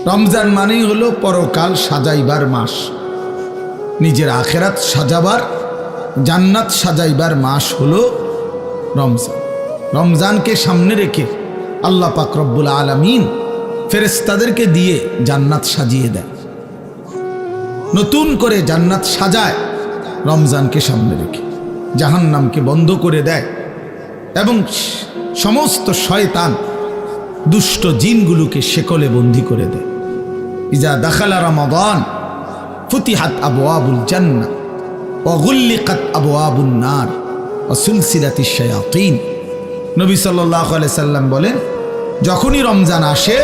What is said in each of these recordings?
রমজান মানেই হলো পরকাল সাজাইবার মাস, নিজের আখেরাত সাজাবার, জান্নাত সাজাইবার মাস হলো রমজান। রমজানকে সামনে রেখে আল্লাহ পাক রব্বুল আলামিন ফেরেশতাদেরকে দিয়ে জান্নাত সাজিয়ে দেয়, নতুন করে জান্নাত সাজায় রমজানকে সামনে রেখে, জাহান্নামকে বন্ধ করে দেয় এবং সমস্ত শয়তান দুষ্ট জিনগুলোকে শেকলে বন্দী করে দেয়। ইজা দাখালা রমাদান ফুতিহাত আবওয়াবুল জান্নাহ ওয়া গুল্লিকাত আবওয়াবুন নার ওয়া সুলসিলাতিশ শায়াতিন। নবী সাল্লাল্লাহু আলাইহি সাল্লাম বলেন, যখনই রমজান আসে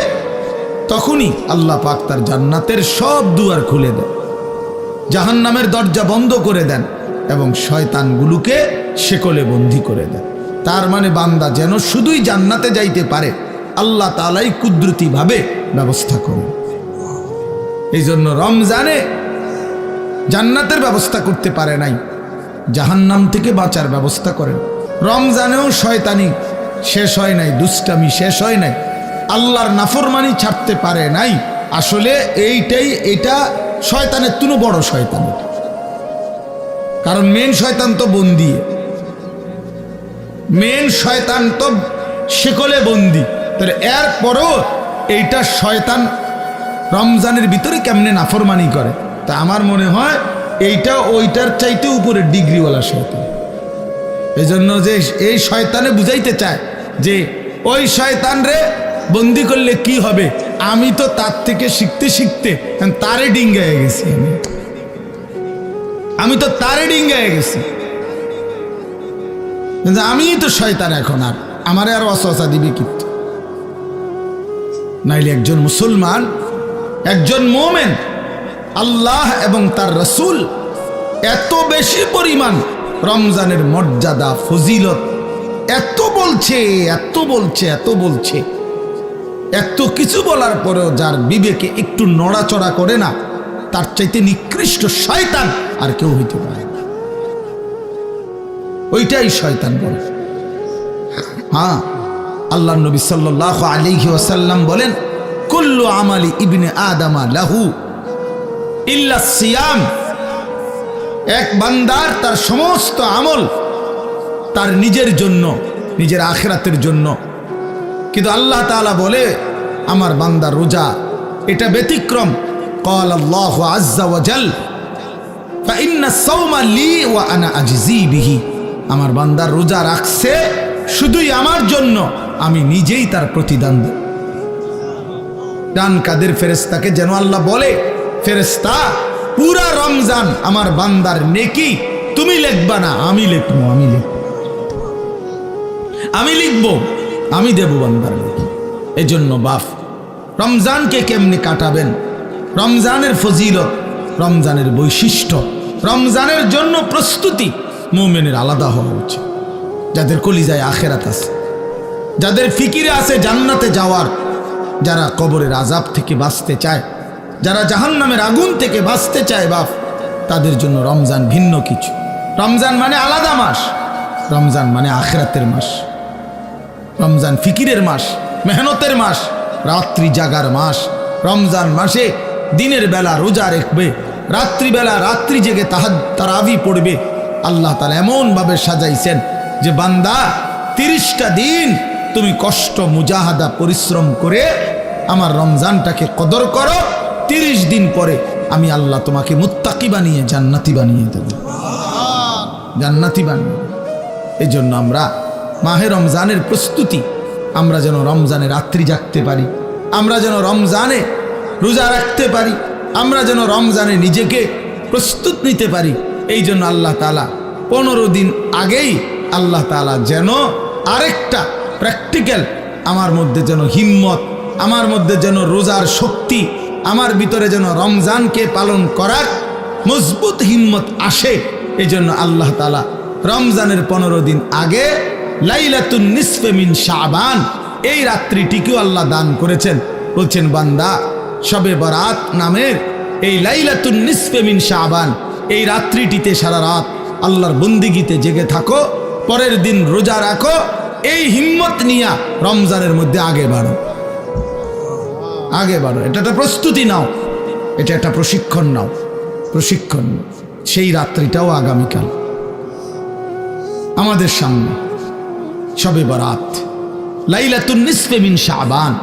তখনই আল্লাহ পাক তার জান্নাতের সব দুয়ার খুলে দেন, জাহান্নামের দরজা বন্ধ করে দেন এবং শয়তানগুলোকে শেকলে বন্দী করে দেন। তার মানে বান্দা যেন শুধুই জান্নাতে যাইতে পারে আল্লাহ তাআলাই কুদরতিভাবে ব্যবস্থা করেন। এই জন্য রমজানে জান্নাতের ব্যবস্থা করতে পারে নাই, জাহান্নাম থেকে বাঁচার ব্যবস্থা করেন। রমজানেও শয়তানি শেষ হয় নাই, দুষ্টামি শেষ হয় নাই, আল্লাহর নাফরমানি ছাড়তে পারে নাই। আসলে এটা শয়তানের তুনো বড় শয়তান, কারণ মেন শয়তান তো বন্দী, মেন শয়তান তো শেকলে বন্দী। তাহলে এরপরও এইটা শয়তান রমজানের ভিতরে কেমনে নাফরমানি করে, তা আমার মনে হয় এইটা ওইটার চাইতে উপরে ডিগ্রিওয়ালা শয়তান। এই জন্য যে এই শয়তানে বুঝাইতে চায় যে ওই শয়তান রে বন্দি করলে কি হবে, আমি তো তার থেকে শিখতে শিখতে তারে ডিঙ্গায় গেছি, আমি তো তারে ডিঙ্গায় গেছি, আমি তো শয়তান, এখন আর আমারে আর ওয়াসওয়াসা দিবে কি? নাইলে একজন মুসলমান, একজন মুমিন আল্লাহ এবং তার রাসূল এত বেশি পরিমাণ রমজানের মর্যাদা ফজিলত এত বলছে, এত বলছে, এত বলছে, এত কিছু বলার পরেও যার বিবেকে একটু নড়াচড়া করে না, তার চাইতে নিকৃষ্ট শয়তান আর কেউ হইতে পারে না। ওইটাই শয়তান বলে। হ্যাঁ, আল্লাহ নবী সাল্লাল্লাহু আলাইহি ওয়াসাল্লাম বলেন, কুল্লু আমালি ইবনে আদামা লাহু ইল্লা সিয়াম। এক বান্দার তার সমস্ত আমল তার নিজের জন্য, নিজের আখিরাতের জন্য, কিন্তু আল্লাহ তাআলা বলে আমার বান্দার রোজা এটা ব্যতিক্রম। ক্বাল আল্লাহু আযজা ওয়া জাল ফা ইন্না সাওমা লি ওয়া আনা আজজি বিহি। আমার বান্দার রোজা রাখছে শুধুই আমার জন্য, আমি নিজেই তার প্রতিদান দেব। ডান কাদের ফেরেশতাকে যেন আল্লাহ বলে, ফেরেশতা পুরা রমজান আমার বান্দার নেকি তুমি লিখবা না, আমি লিখবো, আমি লিখবো, আমি দেব বান্দার নেকি। এই জন্য বাপ, রমজানকে কেমনে কাটাবেন, রমজানের ফজিলত, রমজানের বৈশিষ্ট্য, রমজানের জন্য প্রস্তুতি মুমিনের আলাদা হওয়া উচিত। যাদের কলিজায় আখেরাত আছে, যাদের ফিকিরে আছে জান্নাতে যাওয়ার, যারা কবরের আযাব থেকে বাঁচতে চায়, যারা জাহান্নামের আগুন থেকে বাঁচতে চায় বাপ, তাদের জন্য রমজান ভিন্ন কিছু। রমজান মানে আলাদা মাস, রমজান মানে আখেরাতের মাস, রমজান ফিকিরের মাস, মেহনতের মাস, রাত্রি জাগার মাস। রমজান মাসে দিনের বেলা রোজা রাখবে, রাত্রিবেলা রাত্রি জেগে তারাবি পড়বে। আল্লাহ তাআলা এমনভাবে সাজাইছেন যে বান্দা 30টা দিন তুমি কষ্ট মুজাহাদা পরিশ্রম করে আমার রমজানটাকে কদর করো, 30 দিন পরে আমি আল্লাহ তোমাকে মুত্তাকি বানিয়ে জান্নাতি বানিয়ে দেব, জান্নাতি বানিয়ে। এই জন্য আমরা মাহে রমজানের প্রস্তুতি, আমরা যেন রমজানে রাত্রি জাগতে পারি, আমরা যেন রমজানে রোজা রাখতে পারি, আমরা যেন রমজানে নিজেকে প্রস্তুত নিতে পারি। এই জন্য আল্লাহ তাআলা 15 দিন আগেই আল্লাহ তাআলা যেন আরেকটা প্র্যাকটিক্যাল আমার মধ্যে যেন হিম্মত, আমার মধ্যে যেন রোজার শক্তি, আমার ভিতরে যেন রমজানকে পালন করার মজবুত হিম্মত আসে। এই জন্য আল্লাহ তাআলা রমজানের 15 দিন আগে লাইলাতুন নিসফে মিন শাবান এই রাত্রিটিকেও আল্লাহ দান করেছেন। বলছেন বান্দা, শবে বরাত নামের এই লাইলাতুন নিসফে মিন শাবান এই রাত্রিটিতে সারা রাত আল্লাহর বন্দিগিতে জেগে থাকো, পরের দিন রোজা রাখো, এই হিম্মত নিয়ে রমজানের মধ্যে আগে বাড়ো। আগে বাড়ো, এটা একটা প্রস্তুতি নাও, এটা একটা প্রশিক্ষণ নাও, প্রশিক্ষণ। সেই রাত্রিটাও আগামীকাল আমাদের সামনে, শবে বরাত, লাইলাতুন নিসফে মিন শাবান,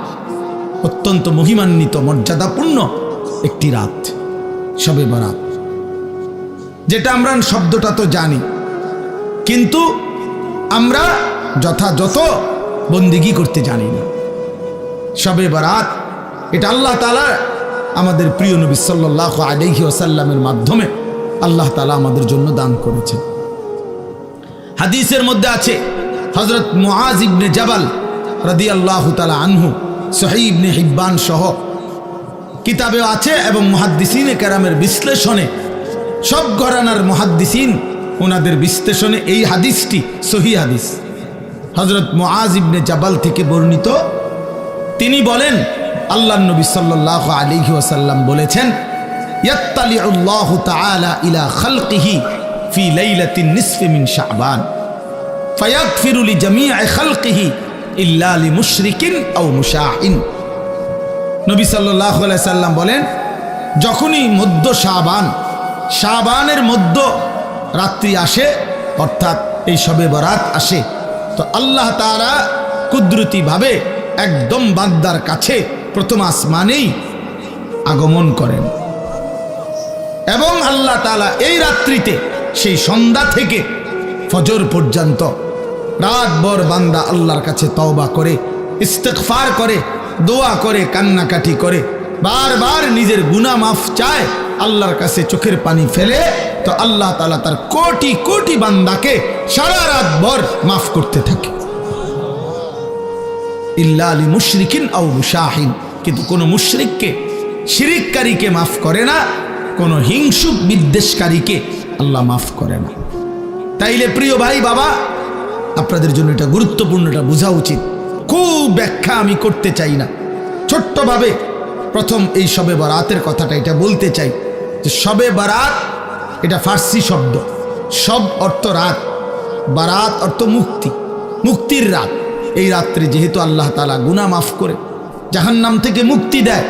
অত্যন্ত মহিমান্বিত মর্যাদাপূর্ণ একটি রাত শবে বরাত, যেটা আমরা শব্দটা তো জানি, কিন্তু আমরা যথাযথ বন্দিগি করতে জানি না। শবে বরাত এটা আল্লাহ তাআলা আমাদের প্রিয় নবী সাল্লাল্লাহু আলাইহি ওয়াসাল্লামের মাধ্যমে আল্লাহ তাআলা আমাদের জন্য দান করেছেন। হাদিসের মধ্যে আছে হযরত মুআজ ইবনে জাবাল রাদিয়াল্লাহু তাআলা আনহু, সহিহ ইবনে হিব্বান সহ কিতাবে আছে, এবং মুহাদ্দিসিনে কেরামের বিশ্লেষণে, সব ঘরানার মুহাদ্দিসিন ওনাদের বিশ্লেষণে এই হাদিসটি সহিহ হাদিস। হযরত মুআজ ইবনে জাবাল থেকে বর্ণিত, তিনি বলেন আল্লাহর নবী সাল্লাল্লাহু আলাইহি ওয়াসাল্লাম বলেছেন, ইয়াত্তালিউল্লাহু তাআলা ইলা খালকিহি ফি লাইলাতিন নিসফি মিন শাবান ফায়াগফিরু লিজামিই খালকিহি ইল্লা লিমুশরিকিন আও মুশাহিন। নবী সাল্লাল্লাহু আলাইহি সাল্লাম বলেন, যখনই মধ্য শাবানের মধ্য রাত্রি আসে, অর্থাৎ এই শবে বরাত আসে, তো আল্লাহ তাআলা কুদরতিভাবে একদম বান্দার কাছে প্রথম আসমানেই আগমন করেন, এবং আল্লাহ তাআলা এই রাত্রিতে সেই সন্ধ্যা থেকে ফজর পর্যন্ত রাতভর বান্দা আল্লাহর কাছে তওবা করে, ইস্তিগফার করে, দোয়া করে, কান্নাকাটি করে, বারবার নিজের গুনাহ মাফ চায়, আল্লাহর কাছে চোখের পানি ফেলে, তো আল্লাহ তাআলা তার কোটি কোটি বান্দাকে সারা রাতভর মাফ করতে থাকে। ইল্লা লিমুশরিকিন আও মুশাহিন, কিন্তু কোনো মুশরিককে, শিরিককারীকে মাফ করে না, কোনো হিংসুক বিদ্বেষকারীকে আল্লাহ মাফ করে না। তাইলে প্রিয় ভাই বাবা, আপনাদের জন্য এটা গুরুত্বপূর্ণ, এটা বোঝা উচিত। খুব ব্যাখ্যা আমি করতে চাই না, ছোট্টভাবে প্রথম এই শবে বরাতের কথাটা এটা বলতে চাই যে শবে বরাত এটা ফার্সি শব্দ, সব অর্থ রাত, বারাত অর্থ মুক্তি, মুক্তির রাত। এই রাত্রে যেহেতু আল্লাহ তাআলা গুনাহ মাফ করে জাহান্নাম থেকে মুক্তি দেয়,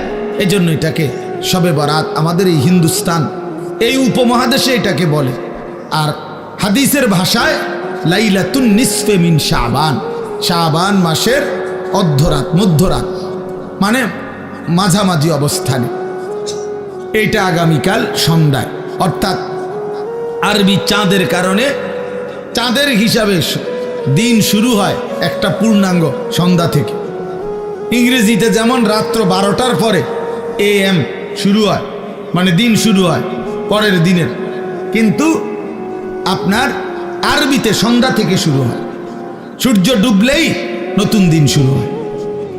এজন্য এটাকে শবে বরাত আমাদের এই হিন্দুস্তান, এই উপমহাদেশে এটাকে বলে। আর হাদিসের ভাষায় লাইলাতুন নিসফে মিন শাবান, শাবান মাসের অর্ধরাত, মধ্যরাত, মানে মাঝামাঝি অবস্থানে। এইটা আগামীকাল সন্ধ্যায়, অর্থাৎ আরবি চাঁদের কারণে, চাঁদের হিসাবে দিন শুরু হয় একটা পূর্ণাঙ্গ সন্ধ্যা থেকে। ইংরেজিতে যেমন রাত্র 12টার পরে AM শুরু হয়, মানে দিন শুরু হয় পরের দিনের, কিন্তু আপনার আরবিতে সন্ধ্যা থেকে শুরু হয়। সূর্য ডুবলেই নতুন দিন শুরু হয়,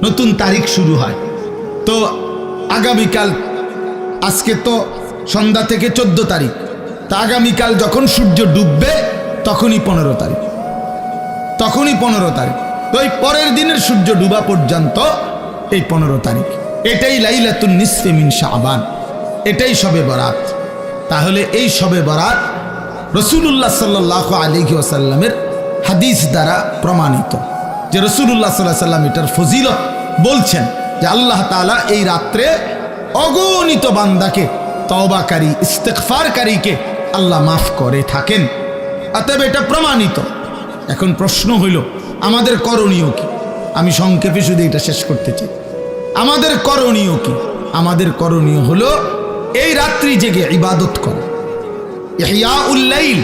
নতুন তারিখ শুরু হয়। তো আগামীকাল, আজকে তো সন্ধ্যা থেকে 14 তারিখ, তা আগামীকাল যখন সূর্য ডুববে তখনই 15 তারিখ, তখনই 15 তারিখ। তো এই পরের দিনের সূর্য ডুবা পর্যন্ত এই 15 তারিখ, এটাই লাইলাতুন নিসফে মিন শাবান, এটাই শবে বরাত। তাহলে এই শবে বরাত রাসূলুল্লাহ সাল্লাল্লাহু আলাইহি ওয়াসাল্লামের হাদিস দ্বারা প্রমাণিত, যে রাসূলুল্লাহ সাল্লাল্লাহু আলাইহি ওয়াসাল্লাম এটার ফজিলত বলছেন, যে আল্লাহ তাআলা এই রাত্রে অগণিত বান্দাকে, তওবাকারী, ইস্তিগফারকারীকে আল্লাহ মাফ করে থাকেন। অতএব এটা প্রমাণিত। এখন প্রশ্ন হইল, আমাদের করণীয় কি? আমি সংক্ষেপে শুধু এটা শেষ করতে চাই। আমাদের করণীয় কি? আমাদের করণীয় হলো এই রাত্রি জেগে ইবাদত করা, ইহয়াউল লাইল,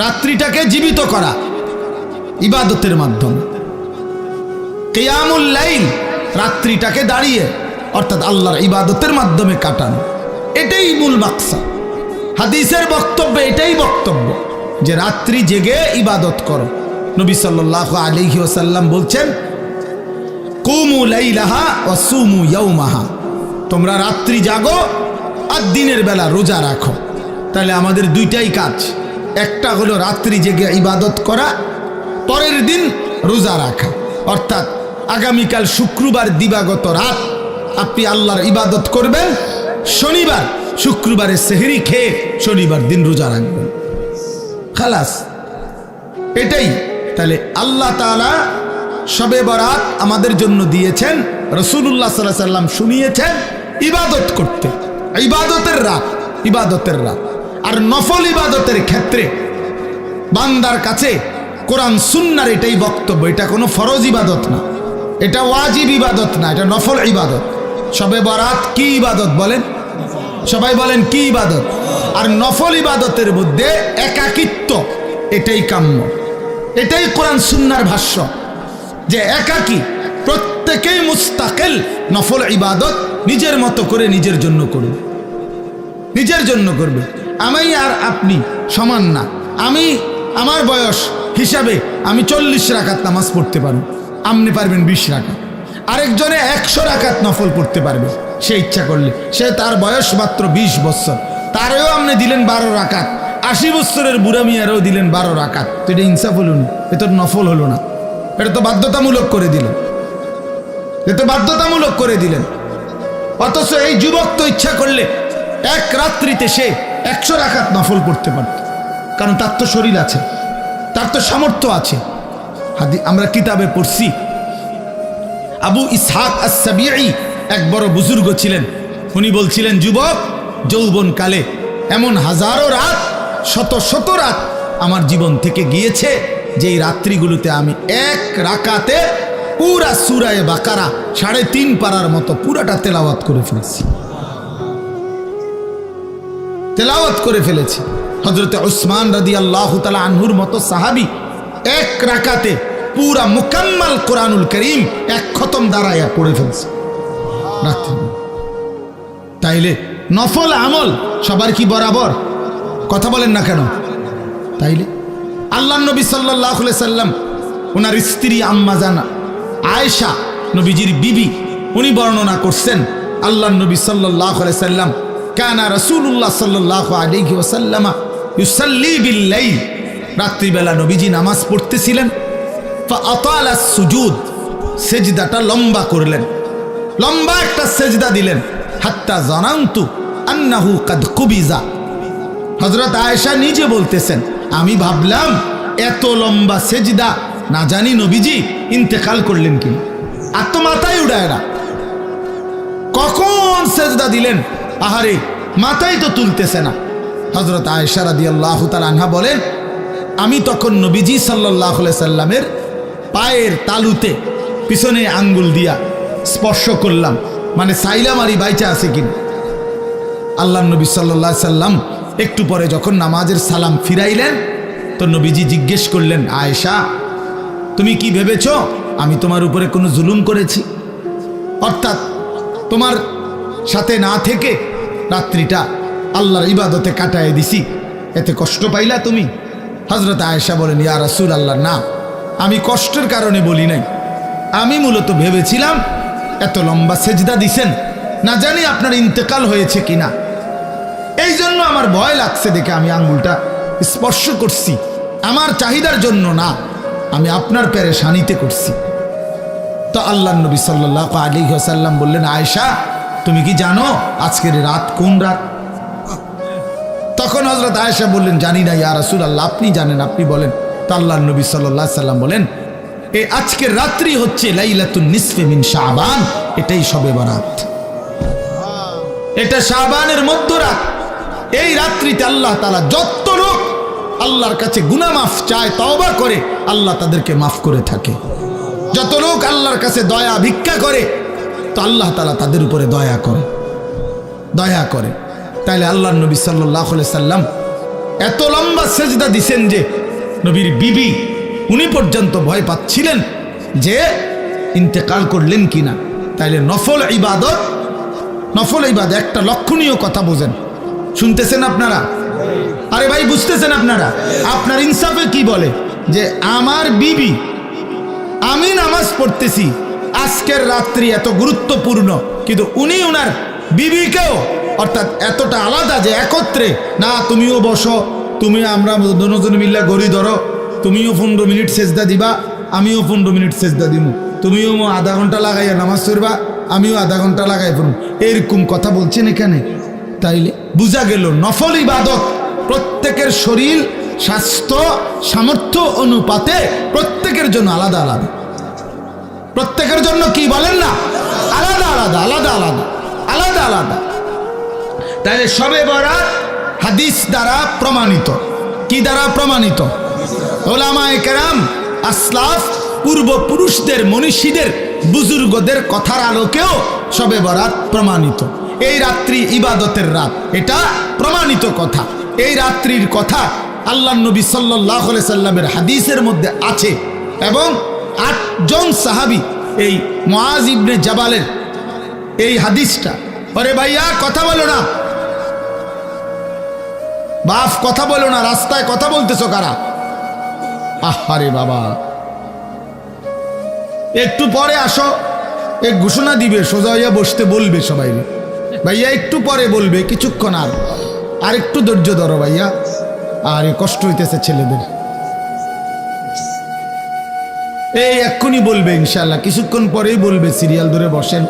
রাত্রিটাকে জীবিত করা ইবাদতের মাধ্যমে। কিয়ামুল লাইল, রাত্রিটাকে দাঁড়িয়ে অর্থাৎ আল্লাহর ইবাদতের মাধ্যমে কাটানো, এটাই মূল মাকসাদ। হাদিসের বক্তব্যে এটাই বক্তব্য যে রাত্রি জেগে ইবাদত করো। নবী সাল্লাল্লাহু আলাইহি ওয়াসাল্লাম বলছেন, কুমু লাইলাহা ওয়া সুমু ইয়াওমাহা, তোমরা রাত্রি জাগো আর দিনের বেলা রোজা রাখো। তাহলে আমাদের দুইটাই কাজ, একটা হলো রাত্রি জেগে ইবাদত করা, পরের দিন রোজা রাখা। অর্থাৎ আগামীকাল শুক্রবার দিবাগত রাত আপনি আল্লাহর ইবাদত করবেন, শনিবার শুক্রবারের সেহরি খেয়ে শনিবার দিন রোজা রাখবেন, খালাস, এটাই। তাহলে আল্লাহ তাআলা শবে বরাত আমাদের জন্য দিয়েছেন রাসূলুল্লাহ সাল্লাল্লাহু আলাইহি সাল্লাম শুনিয়েছেন ইবাদত করতে, ইবাদতের রাত। আর নফল ইবাদতের ক্ষেত্রে বান্দার কাছে কোরআন সুন্নাহর এটাই বক্তব্য, এটা কোনো ফরজ ইবাদত না, এটা ওয়াজিব ইবাদত না, এটা নফল ইবাদত। শবে বরাত কি ইবাদত বলেন? সবাই বলেন কি ইবাদত? আর নফল ইবাদতের মধ্যে একাকিত্ব, এটাই কাম্য, এটাই কোরআন সুন্নাহর ভাষ্য, যে একাকী প্রত্যেকেই মুস্তাকিল নফল ইবাদত নিজের মতো করে নিজের জন্য করবে, নিজের জন্য করবে। আমি আর আপনি সমান না। আমি আমার বয়স হিসাবে আমি 40 রাকাত নামাজ পড়তে পারবো, আপনি পারবেন 20 রাকাত। আরেকজনে 100 রাকাত নফল পড়তে পারবে সে ইচ্ছা করলে। সে তার বয়স মাত্র 20 বছর, তারেও আপনি দিলেন 12 রাকাত। 80 বছরের বুড়া মিয়ারও দিলেন 12 রাকাত। তো এটা ইনসাফ হলো না, এটা নফল হলো না, এটা তো বাধ্যতামূলক করে দিলেন, এটা বাধ্যতামূলক করে দিলেন। অথচ এই যুবক তো ইচ্ছা করলে এক রাত্রিতে সে 100 রাকাত নফল পড়তে পারত, কারণ তার তো শরীর আছে, তার তো সামর্থ্য আছে। আমরা কিতাবে পড়ছি আবু ইসহাক আস-সাবিঈ এক বড় বুজুর্গ ছিলেন। উনি বলছিলেন, যুবক যৌবনকালে এমন হাজারো রাত, শত শত রাত আমার জীবন থেকে গিয়েছে, যে এই রাত্রিগুলোতে আমি এক রাকাতে পুরা সূরা বাকারা 3.5 পারার মতো পুরাটা তেলাওয়াত করে ফেলেছি, তেলাওয়াত করে ফেলেছি। হযরতে উসমান রাদিয়াল্লাহু তাআলা আনহুর মতো সাহাবী এক রাকাতে পুরা মুকাম্মাল কোরআনুল কারীম এক খতম দাঁড়ায়া পড়ে ফেলছে রাত্রি। তাইলে নফল আমল সবার কি বরাবর? কথা বলেন না কেন? তাইলে আল্লাহর নবী সাল্লাল্লাহু আলাইহি সাল্লাম ওনার স্ত্রী আম্মা জান আয়েশা, নবীজির বিবি, উনি বর্ণনা করছেন আল্লাহর নবী সাল্লাল্লাহু আলাইহি সাল্লাম কানা রাসূলুল্লাহ সাল্লাল্লাহু আলাইহি ওয়াসাল্লাম ইউসাল্লি বিল লাইল, রাত্রিবেলা নবীজি নামাজ পড়তেছিলেন। ফাআতালা সুজুদ, সেজদাটা লম্বা করলেন, লম্বা একটা সেজদা দিলেন। হাত্তা জানান্তু আন্নাহু কাদ কুবিজা, হযরত আয়েশা নিজে বলতেছেন, আমি ভাবলাম এত লম্বা সেজদা না জানি নবীজি ইন্তেকাল করলেন কিনা। আর তো মাথায় উড়ায় না, কখন সেজদা দিলেন, আহারে মাথায় তো তুলতেছে না। হযরত আয়েশা রাদিয়াল্লাহু তাআলা আনহা বলেন, আমি তখন নবীজি সাল্লাল্লাহু আলাইহি সাল্লামের পায়ের তালুতে পিছনে আঙ্গুল দিয়া স্পর্শ করলাম, মানে সাইলাম আর বাইচা আছে কিনা। আল্লাহর নবী সাল্লাল্লাহু আলাইহি সাল্লাম একটু পরে যখন নামাজের সালাম ফিরাইলেন, তো নবীজি জিজ্ঞেস করলেন, আয়েশা তুমি কি ভেবেছো আমি তোমার উপরে কোনো জুলুম করেছি? অর্থাৎ তোমার সাথে না থেকে রাত্রিটা আল্লাহর ইবাদতে কাটায় দিছি, এতে কষ্ট পাইলা তুমি? হযরত আয়েশা বলেন, ইয়া রাসূলুল্লাহ, না, আমি কষ্টের কারণে বলি নাই, আমি মূলত ভেবেছিলাম এত লম্বা সেজদা দিছেন, না জানি আপনার ইন্তেকাল হয়েছে কিনা, এই জন্য আমার ভয় লাগছে দেখে আমি আঙ্গুলটা স্পর্শ করছি, আমার চাহিদার জন্য না, আমি আপনার পেরেশানিতে করছি। তো আল্লাহর নবী সাল্লাল্লাহু আলাইহি ওয়াসাল্লাম বললেন, আয়েশা তুমি কি জানো আজকের রাত কোন রাত? তখন হযরত আয়েশা বললেন, জানি না ইয়া রাসূলুল্লাহ, আপনি জানেন, আপনি বলেন। তো আল্লাহর নবী সাল্লাল্লাহু আলাইহি সাল্লাম বলেন, এই আজকের রাত্রি হচ্ছে লাইলাতুন নিসফে মিন শাবান, এটাই শবে বরাত, এটা শাবানের মধ্যরাত। এই রাত্রিতে আল্লাহ তাআলা যত লোক আল্লাহর কাছে গুনাহ মাফ চায়, তওবা করে, আল্লাহ তাদেরকে মাফ করে থাকে। যত লোক আল্লাহর কাছে দয়া ভিক্ষা করে, তো আল্লাহ তাআলা তাদের উপরে দয়া করে, দয়া করে। তাইলে আল্লাহর নবী সাল্লাল্লাহু আলাইহি সাল্লাম এত লম্বা সেজদা দিছেন যে নবীর বিবি উনি পর্যন্ত ভয় পাচ্ছিলেন যে ইন্তেকাল করলেন কিনা। তাইলে নফল ইবাদত, নফল ইবাদত একটা লক্ষণীয় কথা বোঝেন, শুনতেছেন আপনারা? আরে ভাই বুঝতেছেন আপনারা? আপনার ইনসাফে কি বলে যে আমার বিবি, আমি নামাজ পড়তেছি, আজকের রাত্রি এত গুরুত্বপূর্ণ, কিন্তু উনি ওনার বিবিকেও, অর্থাৎ এতটা আলাদা যে একত্রে না, তুমিও বসো, তুমি আমরা দুজন মিল্লা গড়ি ধরো, তুমিও 15 মিনিট সেজদা দিবা, আমিও 15 মিনিট সেজদা দিব, তুমিও আধা ঘন্টা লাগাইয়া নামাজ পড়বা, আমিও আধা ঘন্টা লাগাই পড়ব, এরকম কথা বলছেন এখানে। তাইলে বোঝা গেল নফল ইবাদত প্রত্যেকের শরীর স্বাস্থ্য সামর্থ্য অনুপাতে প্রত্যেকের জন্য আলাদা আলাদা। প্রত্যেকের জন্য কি বলেন না, আলাদা আলাদা আলাদা আলাদা আলাদা আলাদা। তাহলে শবে বরাত হাদিস দ্বারা প্রমাণিত। কি দ্বারা প্রমাণিত? ওলামায়ে কেরাম, আসলাফ, পূর্বপুরুষদের, মনীষীদের, বুজুর্গদের কথার আলোকেও শবে বরাত প্রমাণিত। এই রাত্রি ইবাদতের রাত, এটা প্রমাণিত কথা। এই রাত্রির কথা আল্লাহর নবী সাল্লাল্লাহু আলাইহি সাল্লামের হাদিসের মধ্যে আছে এবং 8 জন সাহাবী এই মুআজ ইবনে জাবালের এই হাদিসটা, আরে ভাইয়া কথা বলো না, বাপ কথা বলো না, রাস্তায় কথা বলতেছো কারা? আহারে বাবা, একটু পরে আসো, এক ঘোষণা দিবে, সোজা হইয়া বসতে বলবে সবাই, ভাইয়া একটু পরে বলবে, কিছুক্ষণ আর একটু ধৈর্য ধরো ভাইয়া, আরে কষ্ট হইতেছে ছেলেদের। এই এক্ষুনি বলবে ইনশাল্লাহ, কিছুক্ষণ পরেই বলবে, সিরিয়াল ধরে বসেন,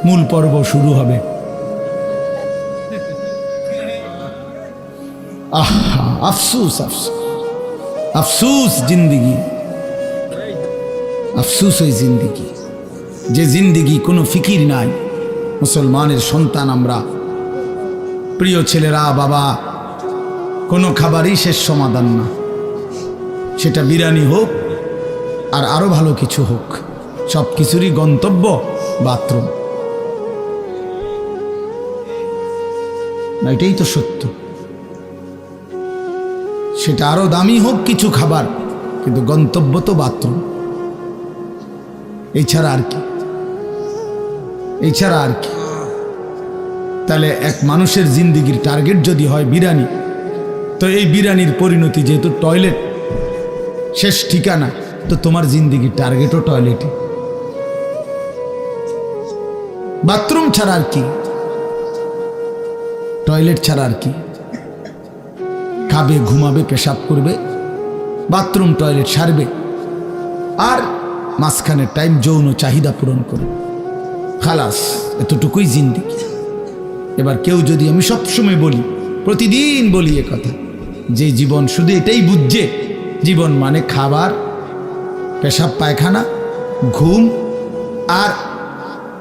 মূল পর্ব শুরু হবে। আহা, আফসুস আফসুস আফসুস জিন্দিগি, আফসুস ওই জিন্দিগি, যে জিন্দিগি কোনো ফিকির নাই। মুসলমানের সন্তান আমরা, প্রিয় ছেলেরা, বাবা, কোনো খাবারই শেষ সমাধান না, সেটা বিরিয়ানি হোক আর আরো ভালো কিছু হোক, সব কিছুরই গন্তব্য বাথরুম। না, এটাই তো সত্য। সেটা আরো দামি হোক কিছু খাবার, কিন্তু গন্তব্য তো বাথরুম। এছাড়া আর কি, এছাড়া আর কি? তাহলে এক মানুষের জিন্দিগির টার্গেট যদি হয় বিরিয়ানি, তো এই বিরিয়ানির পরিণতি যেহেতু টয়লেট, শেষ ঠিকানা, তো তোমার জিন্দিগির টার্গেটও টয়লেটে। বাথরুম ছাড়া আর কি, টয়লেট ছাড়া আর কি? খাবে, ঘুমাবে, পেশাব করবে, বাথরুম টয়লেট সারবে, আর মাঝখানে টাইম যৌন চাহিদা পূরণ করবে, খালাস, এতটুকুই জিন্দিগি। এবার কেউ যদি, আমি সবসময় বলি, প্রতিদিন বলি এ কথা, যে জীবন শুধু এটাই বুঝছে, জীবন মানে খাবার, পেশাব পায়খানা, ঘুম আর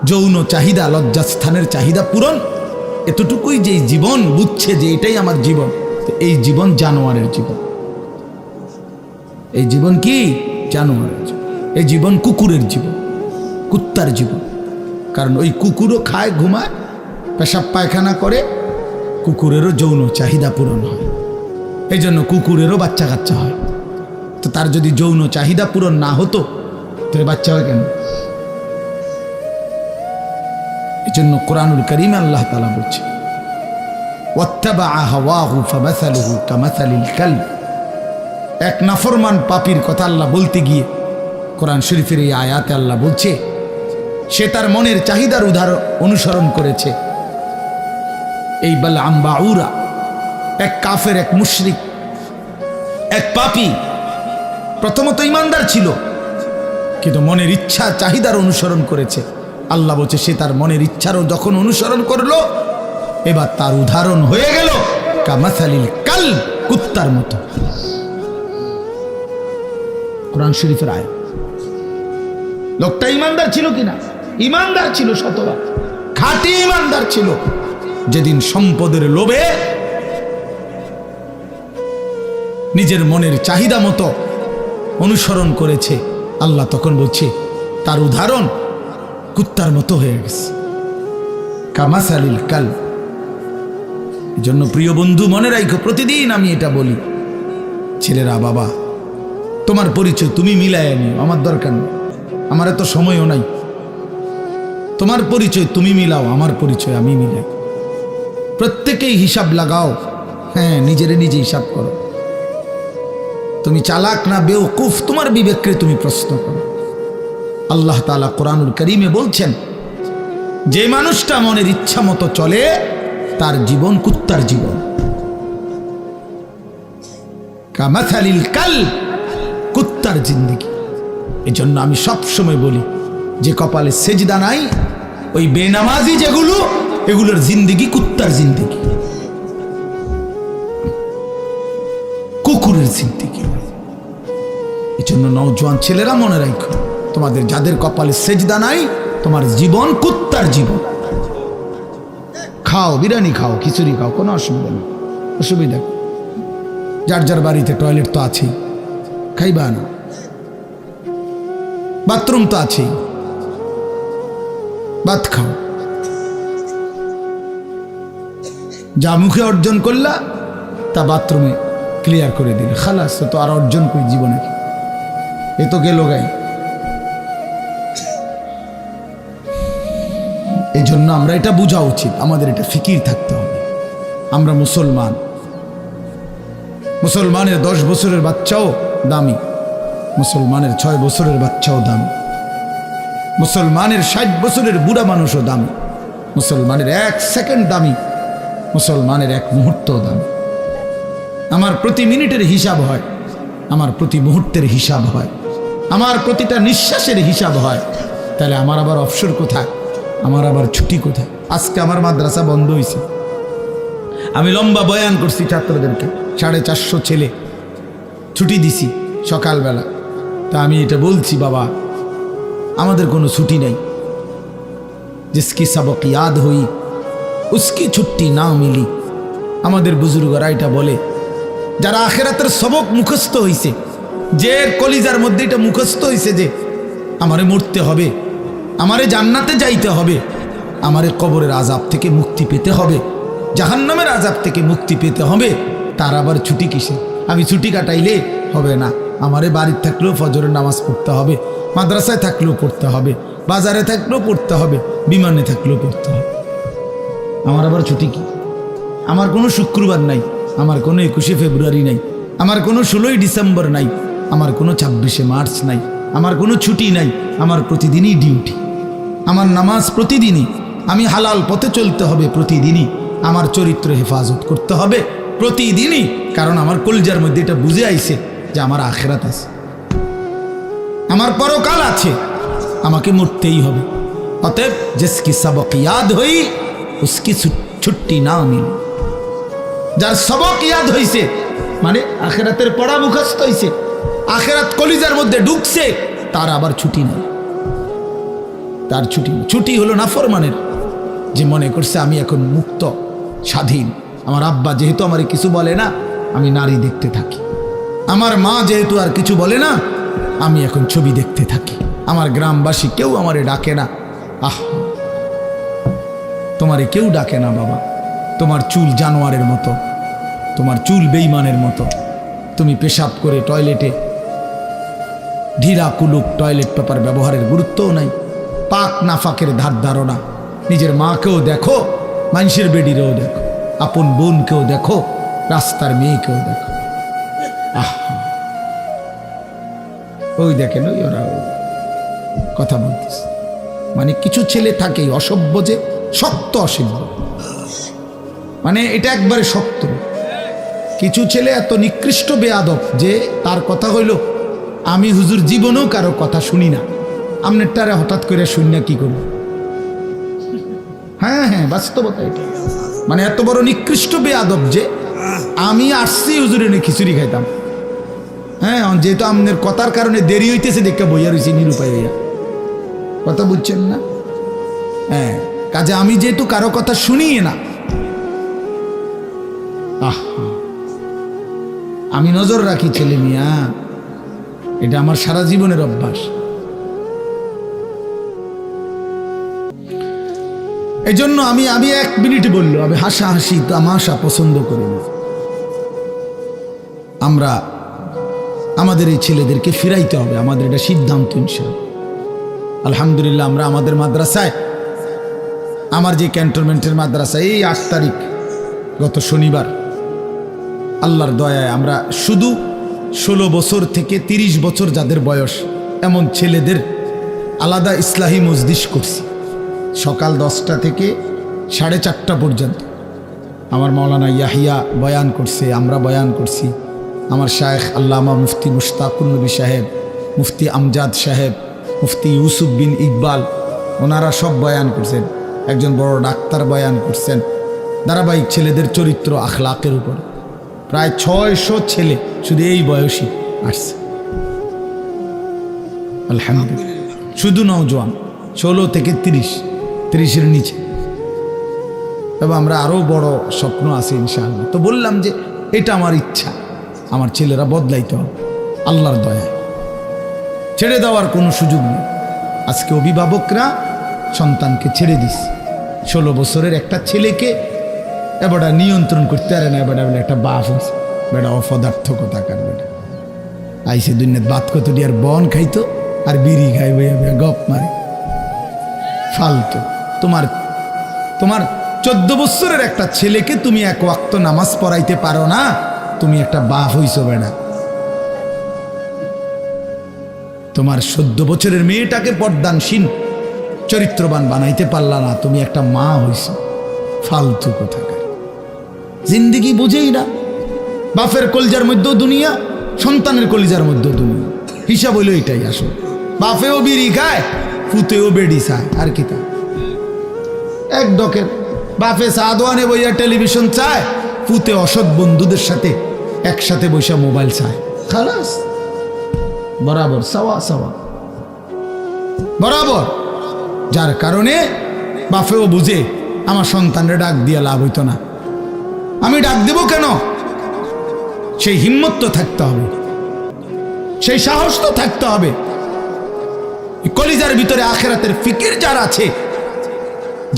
যৌন চাহিদা, লজ্জাস্থানের চাহিদা পূরণ, এতটুকুই যে জীবন বুঝছে যে এটাই আমার জীবন, এই জীবন জানোয়ারের জীবন। এই জীবন কি? জানোয়ারের জীবন। এই জীবন কুকুরের জীবন, কুত্তার জীবন। কারণ ওই কুকুরও খায়, ঘুমায়, পেশাব পায়খানা করে, কুকুরেরও যৌন চাহিদা পূরণ হয়। এই জন্য কুকুরেরও বাচ্চা কাচ্চা হয়। তো তার যদি যৌন চাহিদা পূরণ না হতো, তো বাচ্চা হয় কেন? এই জন্য কোরআনুল কারীমে আল্লাহ তাআলা বলছে, ওয়াত্তাবাআ হাওয়াহু ফামাসালুহু কামাসালিল কালব। এক নাফরমান পাপীর কথা আল্লাহ বলতে গিয়ে কোরআন শরীফের এই আয়াতে আল্লাহ বলছে, সে তার মনের চাহিদার অনুসরণ করেছে। এই বালআম বাউরা, এক কাফের, এক মুশরিক, এক পাপী, প্রথমত ইমানদার ছিল, কিন্তু মনের ইচ্ছা চাহিদার অনুসরণ করেছে। আল্লাহ বলছে, সে তার মনের ইচ্ছারও যখন অনুসরণ করলো, এবার তার উদাহরণ হয়ে গেল কামাসালিল কালব, কুত্তার মতো। কোরআন শরীফের আয়াত। লোকটা ইমানদার ছিল কিনা? ইমানদার ছিল, শতভাগ খাঁটি ইমানদার ছিল। যেদিন সম্পদের লোভে নিজের মনের চাহিদা মতো অনুসরণ করেছে, আল্লাহ তখন বলছে তার উদাহরণ কুত্তার মতো হয়ে গেছে, কামাসালিল কালব। এই জন্য প্রিয় বন্ধু, মনে রাখো, প্রতিদিন আমি এটা বলি, ছেলেরা, বাবা, তোমার পরিচয় তুমি মিলাইয়া নিও, আমার দরকার নেই, আমার এত সময়ও নাই। তোমার পরিচয় তুমি মিলাও, আমার পরিচয় আমি মিলাই। প্রত্যেকেই হিসাব লাগাও, হ্যাঁ, নিজেরে নিজে হিসাব করো। তুমি চালাক না বেওকুফ, তোমার বিবেককে তুমি প্রশ্ন করো। আল্লাহ তাআলা কোরআনুল কারীমে বলছেন, যে মানুষটা মনের ইচ্ছা মতো চলে, তার জীবন কুত্তার জীবন। কামাসালিল কালব, কুত্তার জিন্দেগি। এই জন্য আমি সব সময় বলি, যে কপালে সেজদা নাই, ওই বেনামাজি যেগুলো, এগুলোর জিন্দেগি কুত্তার জিন্দেগি, কুকুরের জিন্দেগি। এই জন্য নওজোয়ান ছেলেরা মনে রাখো, তোমাদের যাদের কপালে সেজদা নাই তোমার জীবন কুত্তার জীবন। খাও, বিরিয়ানি খাও, খিচুড়ি খাও, কোনো অসুবিধা নেই, অসুবিধা। যার যার বাড়িতে টয়লেট তো আছেই, খাইবা না? বাথরুম তো আছেই, ভাত খাও। যা মুখে অর্জন করলা তা বাথরুমে ক্লিয়ার করে দিলে, খালাস। তো আর অর্জন করি জীবনে, এ তো গেল গাই। এই জন্য আমরা এটা বোঝা উচিত, আমাদের এটা ফিকির থাকতে হবে। আমরা মুসলমান, মুসলমানের 10 বছরের বাচ্চাও দামি, মুসলমানের 6 বছরের বাচ্চাও দামি, মুসলমানের 60 বছরের বুড়া মানুষও দামি, মুসলমানের 1 সেকেন্ড দামি, মুসলমানের 1 মুহূর্ত দামি। আমার প্রতি মিনিটের হিসাব হয়, আমার প্রতি মুহূর্তের হিসাব হয়, আমার প্রতিটা নিঃশ্বাসের হিসাব হয়। তাহলে আমার আবার অবসর কোথায়? আমার আবার ছুটি কোথায়? আজকে আমার মাদ্রাসা বন্ধ হয়েছে, আমি লম্বা বয়ান করছি ছাত্রদেরকে, 450 ছেলে ছুটি দিছি সকালবেলা। তা আমি এটা বলছি, বাবা আমাদের কোনো ছুটি নেই, জিসকি সবক ইয়াদ হই উসকি ছুটি না মিলি। আমাদের বুজুর্গরা এটা বলে, যারা আখেরাতের সবক মুখস্থ হইছে, যে কলিজার মধ্যে এটা মুখস্থ হইছে যে আমারে মরতে হবে, আমারে জান্নাতে যাইতে হবে, আমারে কবরের আযাব থেকে মুক্তি পেতে হবে, জাহান্নামের আযাব থেকে মুক্তি পেতে হবে, তার আবার ছুটি কিসে? আমি ছুটি কাটাইলে হবে না, আমারে বাড়িতে থাকলেও ফজরের নামাজ পড়তে হবে, মাদ্রাসায় থাকলেও পড়তে হবে, বাজারে থাকলেও পড়তে হবে, বিমানে থাকলেও পড়তে হবে। আমার আবার ছুটি কি? আমার কোনো শুক্রবার নাই, আমার কোনো 21শে ফেব্রুয়ারি নাই, আমার কোনো 16ই ডিসেম্বর নাই, আমার কোনো 26শে মার্চ নাই, আমার কোনো ছুটি নাই। আমার প্রতিদিনই ডিউটি, আমার নামাজ প্রতিদিনই, আমি হালাল পথে চলতে হবে প্রতিদিনই, আমার চরিত্র হেফাজত করতে হবে প্রতিদিনই, কারণ আমার কলজার মধ্যে এটা বুঝে আইছে যে আমার আখিরাত আছে, আমার পরকাল আছে, আমাকে মরতেই হবে। অতএব জিসকি সবক ইয়াদ হই উসকি ছুটি না মিলে। যার সবক ইয়াদ হইছে মানে আখিরাতের পড়া মুখস্থ হইছে, আখিরাত কলিজার মধ্যে ঢুকছে, তার আবার ছুটি নেই, তার ছুটি নেই। ছুটি হলো নাফরমানের, যে মনে করছে আমি এখন মুক্ত স্বাধীন, আমার আব্বা যেহেতু আমারে কিছু বলে না, আমি নারী দেখতে থাকি, আমার মা যেহেতু আর কিছু বলে না, আমি এখন ছবি দেখতে থাকি, আমার গ্রামবাসী কেউ আমারে ডাকে না। আহ, তোমারে কেউ ডাকে না বাবা, তোমার চুল জানোয়ারের মতো, তোমার চুল বেঈমানের মতো, তুমি পেশাব করে টয়লেটে ঢিলা কুলুক টয়লেট পেপার ব্যবহারের গুরুত্বও নাই, পাক নাফাকের ধার ধারণা। নিজের মাকেও দেখো, মানুষের বেডিরেও দেখো, আপন বোনকেও দেখো, রাস্তার মেয়েকেও দেখো। আহ, ওই দেখেন ওই ওরা কথা বলতেছে। মানে কিছু ছেলে থাকে অসভ্য, যে শক্ত অসভ্য, মানে এটা একবারে শক্ত। কিছু ছেলে এত নিকৃষ্ট বেয়াদব যে তার কথা হইল, আমি হুজুর জীবনেও কারো কথা শুনি না, আমনেরটারে হঠাৎ করে শুনি না কি করব? হ্যাঁ হ্যাঁ, বাস্তবতা এটা। মানে এত বড় নিকৃষ্ট বেয়াদব যে আমি আসছি হুজুরে খিচুড়ি খাইতাম, হ্যাঁ, যেহেতু আপনার কথার কারণে দেরি হইতেছে দেখে বইয়া রয়েছি নিরুপায় হইয়া, কথা বুঝছেন না? হ্যাঁ, কাজে আমি যেহেতু কারো কথা শুনিয়ে না, আহ, আমি নজর রাখি ছেলে মিয়া, এটা আমার সারা জীবনের অভ্যাস। এই জন্য আমি 1 মিনিট বললো, আমি হাসাহাসি তামাশা পছন্দ করি না। আমরা আমাদের এই ছেলেদেরকে ফিরাইতে হবে, আমাদের এটা সিদ্ধান্ত ইনশাআল্লাহ। আলহামদুলিল্লাহ, আমরা আমাদের মাদ্রাসায়, আমার যে ক্যান্টনমেন্টের মাদ্রাসা, এই 8 তারিখ গত শনিবার আল্লাহর দয়ায় আমরা শুধু 16 বছর থেকে 30 বছর যাদের বয়স এমন ছেলেদের আলাদা ইসলাহি মজলিস করছি, সকাল 10টা থেকে 4:30 পর্যন্ত। আমার মাওলানা ইয়াহিয়া বয়ান করছে, আমরা বয়ান করছি, আমার শায়েখ আল্লামা মুফতি মুশতাকুন নবী সাহেব, মুফতি আমজাদ সাহেব, মুফতি ইউসুফ বিন ইকবাল, ওনারা সব বয়ান করছেন, একজন বড় ডাক্তার বয়ান করছেন ধারাবাহিক ছেলেদের চরিত্র আখলাকের উপর। প্রায় 600 ছেলে শুধু এই বয়সী আসছে, আলহামদুলিল্লাহ। শুধু নওজোয়ান 16 থেকে 30-30-এর নিচে। তবে আমরা আরও বড় স্বপ্ন আছে ইনশাআল্লাহ। তো বললাম যে এটা আমার ইচ্ছা, আমার ছেলেরা বদলাইতে হবে আল্লাহর দয়ায়, ছেড়ে দেওয়ার কোনো সুযোগ নেই। আজকে অভিভাবকরা সন্তানকে ছেড়ে দিস, 16 বছরের একটা ছেলেকে এবারটা নিয়ন্ত্রণ করতে পারে না। এবারটা বলে একটা বাপ আছে, বেটা অপদার্থ কথাকার বেটা আইসে দুনিয়াত বাত কত আর বন খাইতো আর বিড়ি খাই বইয়া গপ মারে ফালতু। তোমার 14 বছরের একটা ছেলেকে তুমি এক ওয়াক্ত নামাজ পড়াইতে পারো না, তুমি একটা বাপ হইছো বেটা। তোমার 14 বছরের মেয়েটাকে পর্দানসীন চরিত্রবান বানাইতে পারলা না, তুমি একটা মা হইছো। ফালতু কোথাকার, জিন্দিগি বুঝেই না। বাপের কলিজার মধ্যেও দুনিয়া, সন্তানের কলিজার মধ্যেও দুনিয়া। হিসাব হইল এটাই আসলে। বাপেও বিড়ি খায়, ফুতেও বেডি চায়, আর কি তা এক ডকের। বাপে সাদওয়ানে বইয়া টেলিভিশন চায়, ফুতে অসৎ বন্ধুদের সাথে একসাথে বসে মোবাইল চায়। খালাস, বরাবর সাওয়া সাওয়া বরাবর। যার কারণে বাপেও বুঝে আমার সন্তানরে ডাক দিয়ে লাভ হইতো না, আমি ডাক দেব কেন? সেই হিম্মত তো থাকতে হবে, সেই সাহস তো থাকতে হবে। কলিজার ভিতরে আখিরাতের ফিকির যার আছে,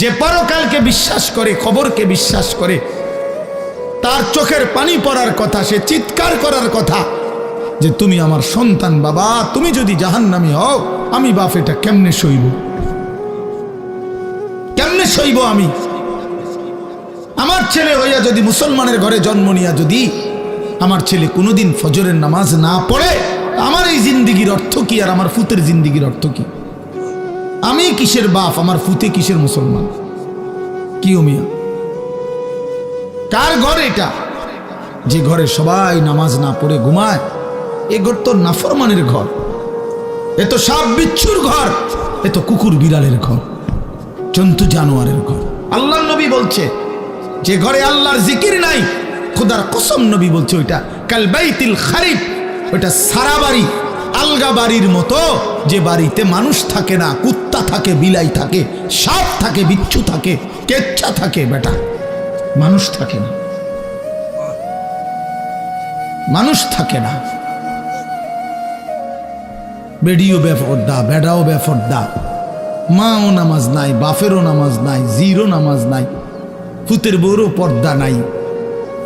যে পরকালকে বিশ্বাস করে, খবরকে বিশ্বাস করে, তার চোখের পানি পড়ার কথা, সে চিৎকার করার কথা যে তুমি আমার সন্তান বাবা, তুমি যদি জাহান্নামী হও, আমি বাপ এটা কেমনে সইব, কেমনে সইব আমি? আমার ছেলে হইয়া যদি মুসলমানের ঘরে জন্ম নিয়া যদি আমার ছেলে কোনোদিন ফজরের নামাজ না পড়ে, আমার এই জিন্দিগির অর্থ কি? আর আমার ফুতের জিন্দিগির অর্থ কি? আমি কিসের বাপ, আমার ফুতে কিসের মুসলমান? কি ও মিয়া, কার ঘর এটা? যে ঘরে সবাই নামাজ না পড়ে ঘুমায়, এ ঘর তো নাফরমানের ঘর, এ তো সাপ বিচ্ছুর ঘর, এ তো কুকুর বিড়ালের ঘর, জন্তু জানোয়ারের ঘর। আল্লাহর নবী বলছে যে ঘরে আল্লাহর জিকির নাই, খোদার কসম নবী বলছে ওইটা কাল বাইতিল খারিব, ওইটা সারা বাড়ি, আলগা বাড়ির মতো, যে বাড়িতে মানুষ থাকে না, কুত্তা থাকে, বিলাই থাকে, সাপ থাকে, বিচ্ছু থাকে, কেচ্ছা থাকে, বেটা মানুষ থাকে না, মানুষ থাকে না। বেডিও বেফরদা, বেডাও বেফরদা, মাও নামাজ নাই, বাপেরও নামাজ নাই, জিরো নামাজ নাই, ফুতের বউরও পর্দা নাই,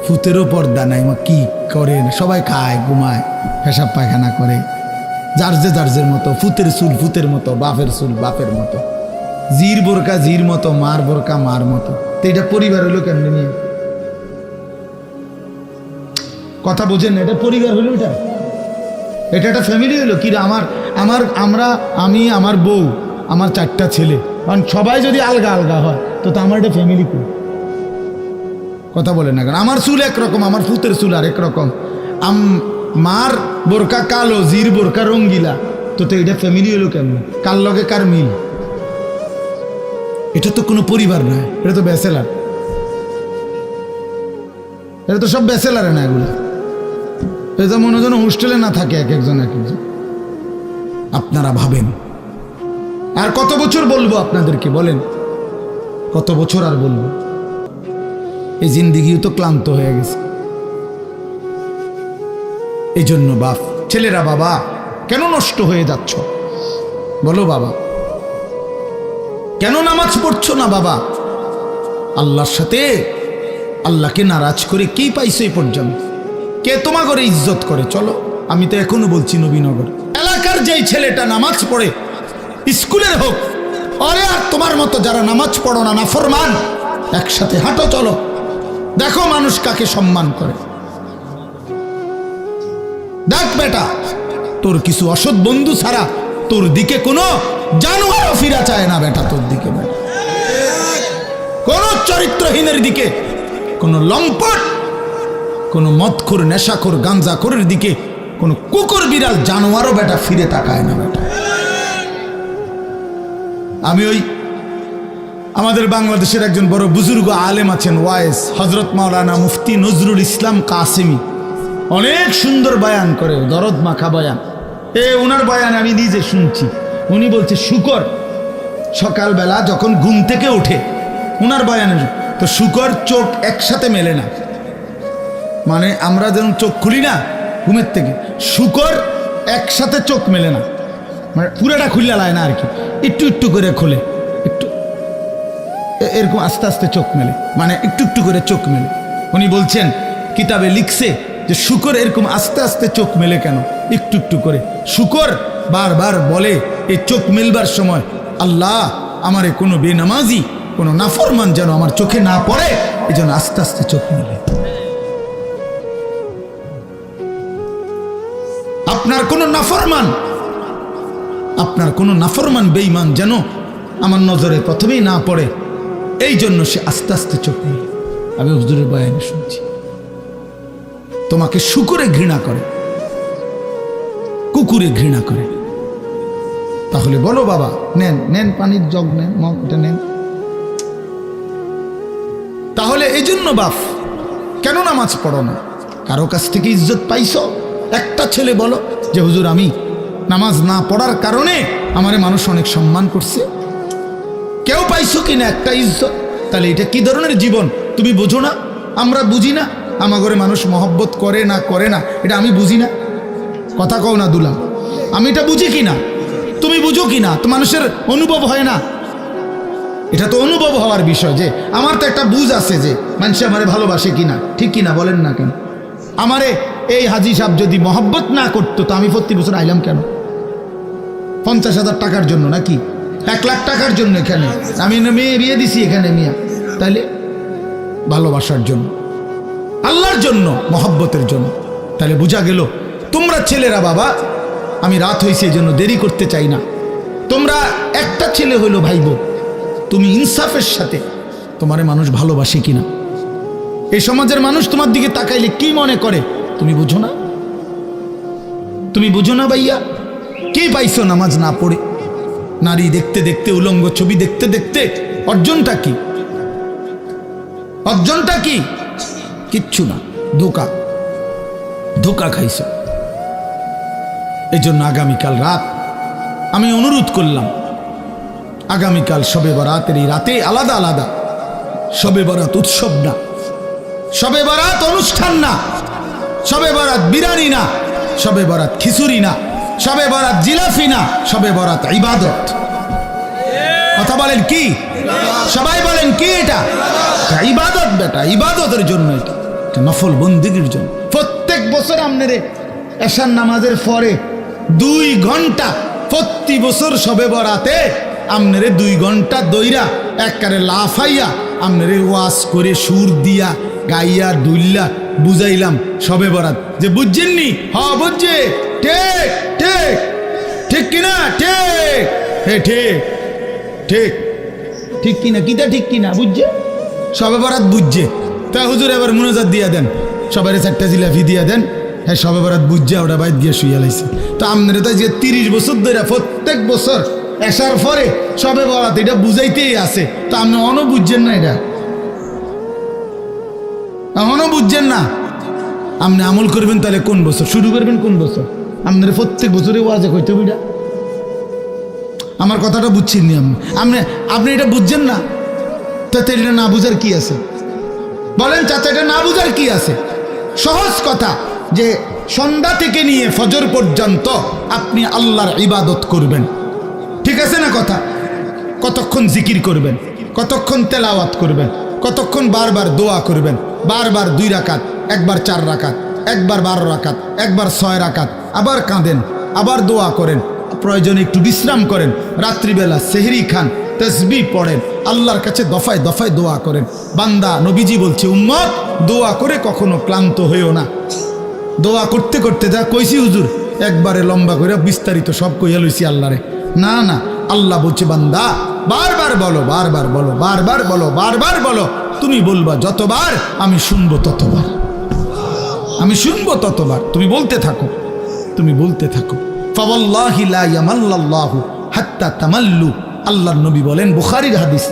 ফুতেরও পর্দা নাই। মা কি করে? সবাই খায়, ঘুমায়, পেশাব পায়খানা করে, যার মতো। ফুতের চুল ফুতের মতো, বাপের চুল বাপের মতো, জির বোরকা জির মতো, মার বোরকা মার মতো। তো এটা পরিবার হইলো কেমনি নিয়ে? কথা বোঝেন না, এটা পরিবার হইলো? এটা একটা ফ্যামিলি হইলো কি? আমি, আমার বউ, আমার 4টা ছেলে, কারণ সবাই যদি আলগা আলগা হয় তো আমার এটা ফ্যামিলি কই? কথা বলেন না কেন? আমার চুল একরকম, আমার ফুতের চুল আর একরকম, মার বোরকা কালো, জির বোরকা রঙ্গিলা, তো এটা ফ্যামিলি হলো কেমন? কার লগে কার মিল? এটা তো কোনো পরিবার নয়, এটা তো ব্যাচেলার, এটা তো সব ব্যাচেলারে না, এগুলো এটা মনে যেন হোস্টেলে না থাকে এক একজন। আপনারা ভাবেন আর কত বছর বলবো আপনাদেরকে? বলেন কত বছর আর বলবো? এই জিন্দিগিও তো ক্লান্ত হয়ে গেছে। এই জন্য বাপ, ছেলেরা বাবা কেন নষ্ট হয়ে যাচ্ছ? বলো বাবা, কেন নামাজ পড়ছো না বাবা? আল্লাহর সাথে আল্লাহকে নারাজ করে কি পাইছো এই পর্যন্ত? কে তোমা করে ইজ্জত করে? চলো, আমি তো এখনো বলছি নবীনগর এলাকার যেই ছেলেটা নামাজ পড়ে, স্কুলের হোক, আরে আর তোমার মতো যারা নামাজ পড়ো না, নাফরমান, একসাথে হাঁটো, চলো, দেখো মানুষ কাকে সম্মান করে। দেখ বেটা, তোর কিছু অসৎ বন্ধু ছাড়া তোর দিকে কোনো জানোয়ারও ফিরা চায় না বেটা, তোর দিকে বেটা। কোন চরিত্রহীনের দিকে, কোন লম্পট, কোন মদখোর, নেশাখোর, গাঞ্জাখোরের দিকে কোন কুকুর বিড়াল জানোয়ারও বেটা ফিরে তাকায় না বেটা। আমি ওই আমাদের বাংলাদেশের একজন বড় বুজুর্গ আলেম আছেন, ওয়াইস হজরত মাওলানা মুফতি নজরুল ইসলাম কাসেমি, অনেক সুন্দর বয়ান করে, দরদ মাখা বয়ান। ওনার বয়ান আমি নিজে শুনছি, উনি বলছে শুকর সকালবেলা যখন ঘুম থেকে ওঠে, উনার বয়ানের তো শুকর চোখ একসাথে মেলে না, মানে আমরা যেমন চোখ খুলি না ঘুমের থেকে, শুকর একসাথে চোখ মেলে না, মানে পুরাটা খুললে লায় না আর কি, একটু একটু করে খোলে, একটু এরকম আস্তে আস্তে চোখ মেলে, মানে একটু একটু করে চোখ মেলে। উনি বলছেন কিতাবে লিখছে যে শুকর এরকম আস্তে আস্তে চোখ মেলে কেন, একটু একটু করে। শুকর বারবার বলে এই চোখ মেলবার সময়, আল্লাহ আমারে কোনো বেনামাজি কোনো নাফরমান যেন আমার চোখে না পড়ে, এই জন্য আস্তে আস্তে চোখ মেলে। আপনার কোনো নাফরমান বেঈমান যেন আমার নজরে প্রথমেই না পড়ে, এই জন্য সে আস্তে আস্তে চোখ মেলে। আমি হুজুরের বয়ানে শুনছি তোমাকে শুকরে ঘৃণা করে, কুকুরে ঘৃণা করে। তাহলে বলো বাবা, নেন নেন পানির জগ নেন, মগটা নেন। তাহলে এই জন্য বাপ কেন নামাজ পড়ো না? কারো কাছ থেকে ইজ্জত পাইছো? একটা ছেলে বলো যে হুজুর আমি নামাজ না পড়ার কারণে আমারে মানুষ অনেক সম্মান করছে, কেউ পাইছো কিনা একটা ইজ্জত? তাহলে এটা কি ধরনের জীবন তুমি বুঝো না? আমরা বুঝি না আমার ঘরে মানুষ মহব্বত করে না করে না, এটা আমি বুঝি না? কথা কও না দুলা, আমি এটা বুঝি কিনা, তুমি বুঝো কিনা? তো মানুষের অনুভব হয় না? এটা তো অনুভব হওয়ার বিষয় যে আমার তো একটা বুঝ আছে যে মানুষ আমারে ভালোবাসে কিনা, ঠিক কিনা বলেন না কেন? আমারে এই হাজি সাহেব যদি মহব্বত না করতো তো আমি প্রতি বছর আইলাম কেন? 50,000 টাকার জন্য নাকি 1 লাখ টাকার জন্য? এখানে আমি মেয়ে বিয়ে দিছি এখানে মিয়া, তাইলে ভালোবাসার জন্য, আল্লাহর জন্য, মহব্বতের জন্য। তাহলে বোঝা গেল তোমরা ছেলেরা বাবা, আমি রাত হয়েছে এই জন্য দেরি করতে চাই না, তোমরা একটা ছেলে হইলো ভাইবো, তুমি ইনসাফের সাথে তোমারে মানুষ ভালোবাসে কিনা, এই সমাজের মানুষ তোমার দিকে তাকাইলে কি মনে করে তুমি বুঝো না? তুমি বুঝো না ভাইয়া? কি পাইছো নামাজ না পড়ে? নারী দেখতে দেখতে, উলঙ্গ ছবি দেখতে দেখতে অর্জনটা কি? অর্জনটা কি? কিচ্ছু না, ধোকা, ধোকা খাইছো। এই জন্য আগামীকাল রাত আমি অনুরোধ করলাম, আগামীকাল শবে বরাতের এই রাতে আলাদা আলাদা, শবে বরাত উৎসব না, শবে বরাত অনুষ্ঠান না, শবে বরাত বিরিয়ানি না, শবে বরাত খিচুড়ি না, শবে বরাত জিলাফি না, শবে বরাত ইবাদত। কথা বলেন কি? সবাই বলেন কি? এটা ইবাদত বেটা, ইবাদতের জন্য, এটা নফল বন্দিগির জন্য। প্রত্যেক বছর আপনারে এশার নামাজের পরে 2 ঘন্টা প্রতি বছর শবে বরাতে আপনারে 2 ঘন্টা দইরা একবারে লাফাইয়া আপনারে ওয়াজ করে সুর দিয়া গাইয়া দুইল্লা বুঝাইলাম শবে বরাত, যে বুঝছেননি? হ্যাঁ বুঝছে, ঠিক ঠিক ঠিক কিনা? ঠিক, হ্যাঁ ঠিক ঠিক ঠিক কিনা? কিটা ঠিক কিনা? বুঝছে শবে বরাত, বুঝছে। তা হুজুর এবার মুনাজাত দিয়া দেন, সবাই 4টা জিলাফি দিয়া দেন, হ্যাঁ শবে বরাত বুঝছে, ওটা বাইর গিয়ে শুয়ে লাইছে। তো আপনারা তো যে 30 বছর ধরে প্রত্যেক বছর এসার পরে শবে বরাত এটা বুঝাইতেই আছে, তো আপনি অন বুঝছেন না? এটা এখনো বুঝছেন না? আপনি আমল করবেন তাহলে কোন বছর শুরু করবেন? কোন বছর? আপনার প্রত্যেক বছরে ওয়াজে কইতে বিটা। আমার কথাটা বুঝছেন নি আপনি? আপনি এটা বুঝছেন না, তাতে এটা না বুঝার কি আছে? বলেন চাচা, এটা না বুঝার কি আছে? সহজ কথা যে সন্ধ্যা থেকে নিয়ে ফজর পর্যন্ত আপনি আল্লাহর ইবাদত করবেন, ঠিক আছে না কথা? কতক্ষণ জিকির করবেন, কতক্ষণ তেলাওয়াত করবেন, কতক্ষণ বারবার দোয়া করবেন, বারবার 2 রাকাত, একবার 4 রাকাত, একবার 12 রাকাত, একবার 6 রাকাত, আবার কাঁদেন, আবার দোয়া করেন, প্রয়োজনে একটু বিশ্রাম করেন, রাত্রিবেলা সেহরি খান, তসবিহ পড়েন, আল্লাহর কাছে দফায় দফায় দোয়া করেন। বান্দা নবীজি বলছে, উম্মত দোয়া করে কখনো ক্লান্ত হইও না। দোয়া করতে করতে যা কইছি হুজুর একবারে লম্বা করে বিস্তারিত সব কইয়া লইছি আল্লাহরে, না না, আল্লাহ বলছে বান্দা বারবার বলো, বারবার বলো, বারবার বলো, বারবার বলো, তুমি বলবা যতবার আমি শুনবো ততবার, আমি শুনবো ততবার, তুমি বলতে থাকো, তুমি বলতে থাকো। ফাওয়াল্লাহি লা ইয়ামাল্লাল্লাহু হাত্তা তামাল্লু, আল্লাহর নবী বলেন, বুখারীর হাদিস,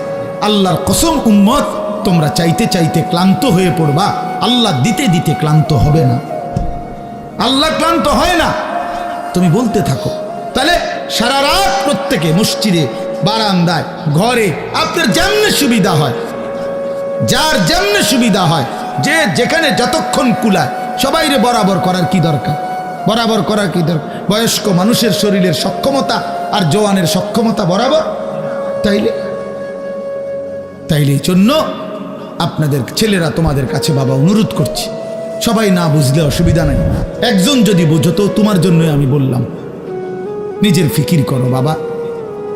আল্লাহর কসম উম্মত তোমরা চাইতে চাইতে ক্লান্ত হয়ে পড়বা, আল্লাহ দিতে দিতে ক্লান্ত হবে না, আল্লাহ ক্লান্ত হয় না, তুমি বলতে থাকো। তাহলে সারা রাত প্রত্যেকে মসজিদে, বারান্দায়, ঘরে, আপনার যেমন সুবিধা হয়, যার যেমন সুবিধা হয়, যে যেখানে যতক্ষণ কুলায়, সবাইরে বরাবর করার কি দরকার? বরাবর করার কি দরকার? বয়স্ক মানুষের শরীরের সক্ষমতা আর জওয়ানের সক্ষমতা বরাবর। তাইলে এই জন্য আপনাদের ছেলেরা তোমাদের কাছে বাবা অনুরোধ করছি, সবাই না বুঝলে অসুবিধা নাই, একজন যদি বুঝতো, তোমার জন্যই আমি বললাম, নিজের ফিকির করো বাবা,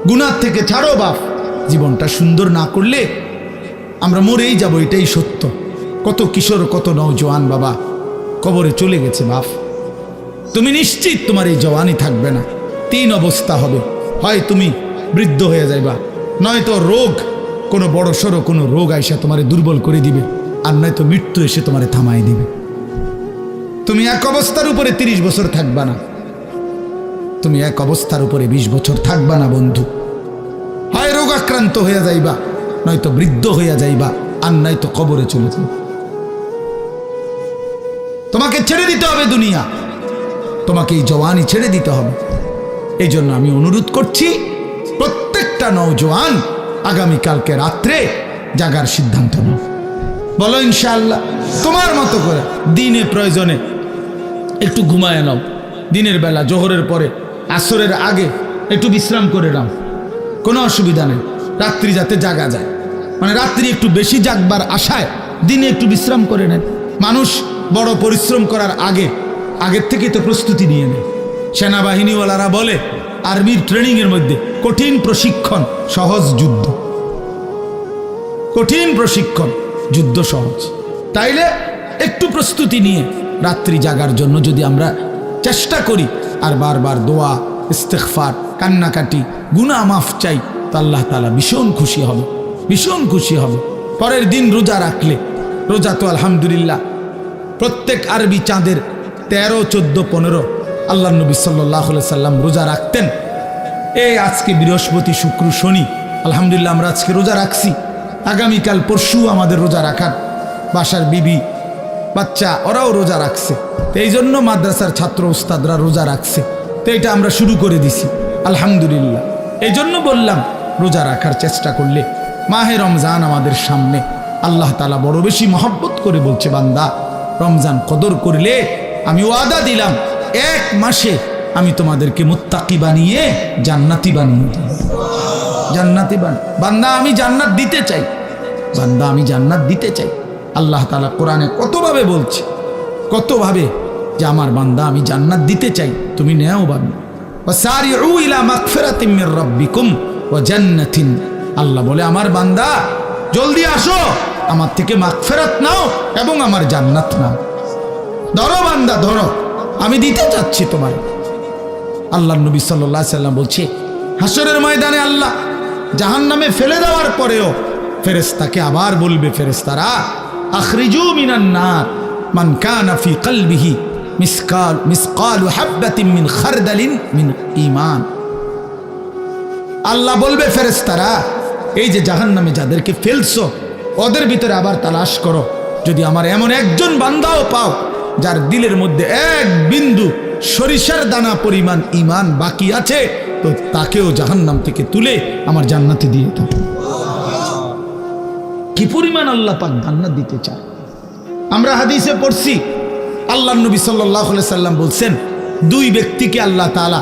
গুনাহ থেকে ছাড়ো বাপ। জীবনটা সুন্দর না করলে আমরা মরেই যাব, এটাই সত্য। কত কিশোর, কত নওজোয়ান বাবা কবরে চলে গেছে বাপ। তুমি নিশ্চিত তোমার এই জওয়ানি থাকবে না, 3 অবস্থা হবে, হয় তুমি বৃদ্ধ হয়ে যাইবা, নয়তো রোগ, কোনো বড় সড়ো কোনো রোগ আইসা তোমারে দুর্বল করে দিবে, আর নয়তো মৃত্যু এসে তোমারে থামাই দিবে। তুমি এক অবস্থার উপরে 30 বছর থাকবা না, তুমি এক অবস্থার উপরে 20 বছর থাকবা না বন্ধু। হয় রোগ আক্রান্ত হইয়া যাইবা, নয়তো বৃদ্ধ হইয়া যাইবা, আর নয়তো কবরে চলে যাইবা। তোমাকে ছেড়ে দিতে হবে দুনিয়া, তোমাকে এই জওয়ানি ছেড়ে দিতে হবে। এই জন্য আমি অনুরোধ করছি, প্রত্যেকটা নওজোয়ান আগামীকালকে রাত্রে জাগার সিদ্ধান্ত নাও। বলো ইনশাআল্লাহ। তোমার মতো করে দিনে প্রয়োজনে একটু ঘুমায় নাও, দিনের বেলা জোহরের পরে, আসরের আগে একটু বিশ্রাম করে নাও, কোনো অসুবিধা নেই। রাত্রি যাতে জাগা যায়, মানে রাত্রি একটু বেশি জাগবার আশায় দিনে একটু বিশ্রাম করে নেন। মানুষ বড় পরিশ্রম করার আগের থেকে তো প্রস্তুতি নিয়ে নেয়। সেনাবাহিনীওয়ালারা বলে আর্মির ট্রেনিংয়ের মধ্যে কঠিন প্রশিক্ষণ, সহজ যুদ্ধ। কঠিন প্রশিক্ষণ, যুদ্ধ সহজ। তাইলে একটু প্রস্তুতি নিয়ে রাত্রি জাগার জন্য যদি আমরা চেষ্টা করি, আর বারবার দোয়া, ইস্তেগফার, কান্নাকাটি, গুনাহ মাফ চাই, তো আল্লাহ তাআলা ভীষণ খুশি হবে, ভীষণ খুশি হবে। পরের দিন রোজা রাখলে, রোজা তো আলহামদুলিল্লাহ প্রত্যেক আরবি চাঁদের 13, 14, 15 আল্লাহ নবী সাল্লাল্লাহু আলাইহি সাল্লাম রোজা রাখতেন। এই আজকে বৃহস্পতি, শুক্র, শনি, আলহামদুলিল্লাহ আমরা আজকে রোজা রাখছি। আগামীকাল পরশু আমাদের রোজা রাখার, বাসার বিবি বাচ্চা ওরাও রোজা রাখছে। তো এই জন্য মাদ্রাসার ছাত্র উস্তাদরা রোজা রাখছে, তো এটা আমরা শুরু করে দিছি আলহামদুলিল্লাহ। এই জন্য বললাম, রোজা রাখার চেষ্টা করলে, মাহে রমজান আমাদের সামনে, আল্লাহ তাআলা বড় বেশি মহব্বত করে বলছে, বান্দা রমজান কদর করলে আমি ওয়াদা দিলাম 1 মাসে আমি তোমাদেরকে মুত্তাকি বানিয়ে জান্নাতি বানিয়ে দেব। জান্নাতি বান্দা আমি জান্নাত দিতে চাই, বান্দা আমি জান্নাত দিতে চাই। আল্লাহ তাআলা কোরআনে কতভাবে বলছে, কতভাবে যে আমার বান্দা আমি জান্নাত দিতে চাই, তুমি নেও বান্দা। ওয়াসারিউ ইলা মাগফিরাতিম মির রাব্বিকুম ওয়া জান্নাতিন, আল্লাহ বলে আমার বান্দা জলদি আসো, আমার থেকে মাগফিরাত নাও এবং আমার জান্নাত নাও। ধরো বান্দা ধরো, আমি দিতে চাচ্ছি তোমার। আল্লাহ নবী সাল্লাল্লাহু আলাইহি সাল্লাম বলছে, হাসরের ময়দানে আল্লাহ জাহান্নামে ফেলে দেওয়ার পরেও ফেরেশতাকে আবার বলবে, ফেরেশতারা আখরিজু মিনান নার মান কানা ফি কলবিহি মিসকালু হাববাতিন মিন খারদালিন মিন ঈমান। আল্লাহ বলবে, ফেরেশতারা এই যে জাহান্নামে যাদেরকে ফেলছো, ওদের ভিতরে আবার তালাশ করো, যদি আমার এমন একজন বান্দাও পাও যার দিলের মধ্যে 1 বিন্দু সরিষার দানা পরিমাণ ঈমান বাকি আছে, তো তাকেও জাহান্নাম থেকে তুলে আমার জান্নাতে দিয়ে দাও। কি পরিমাণ আল্লাহ পাক জান্নাত দিতে চায়। আমরা হাদিসে পড়ছি, আল্লাহ নবী সাল্লাল্লাহু আলাইহি সাল্লাম বলছেন, 2 ব্যক্তিকে আল্লাহ তাআলা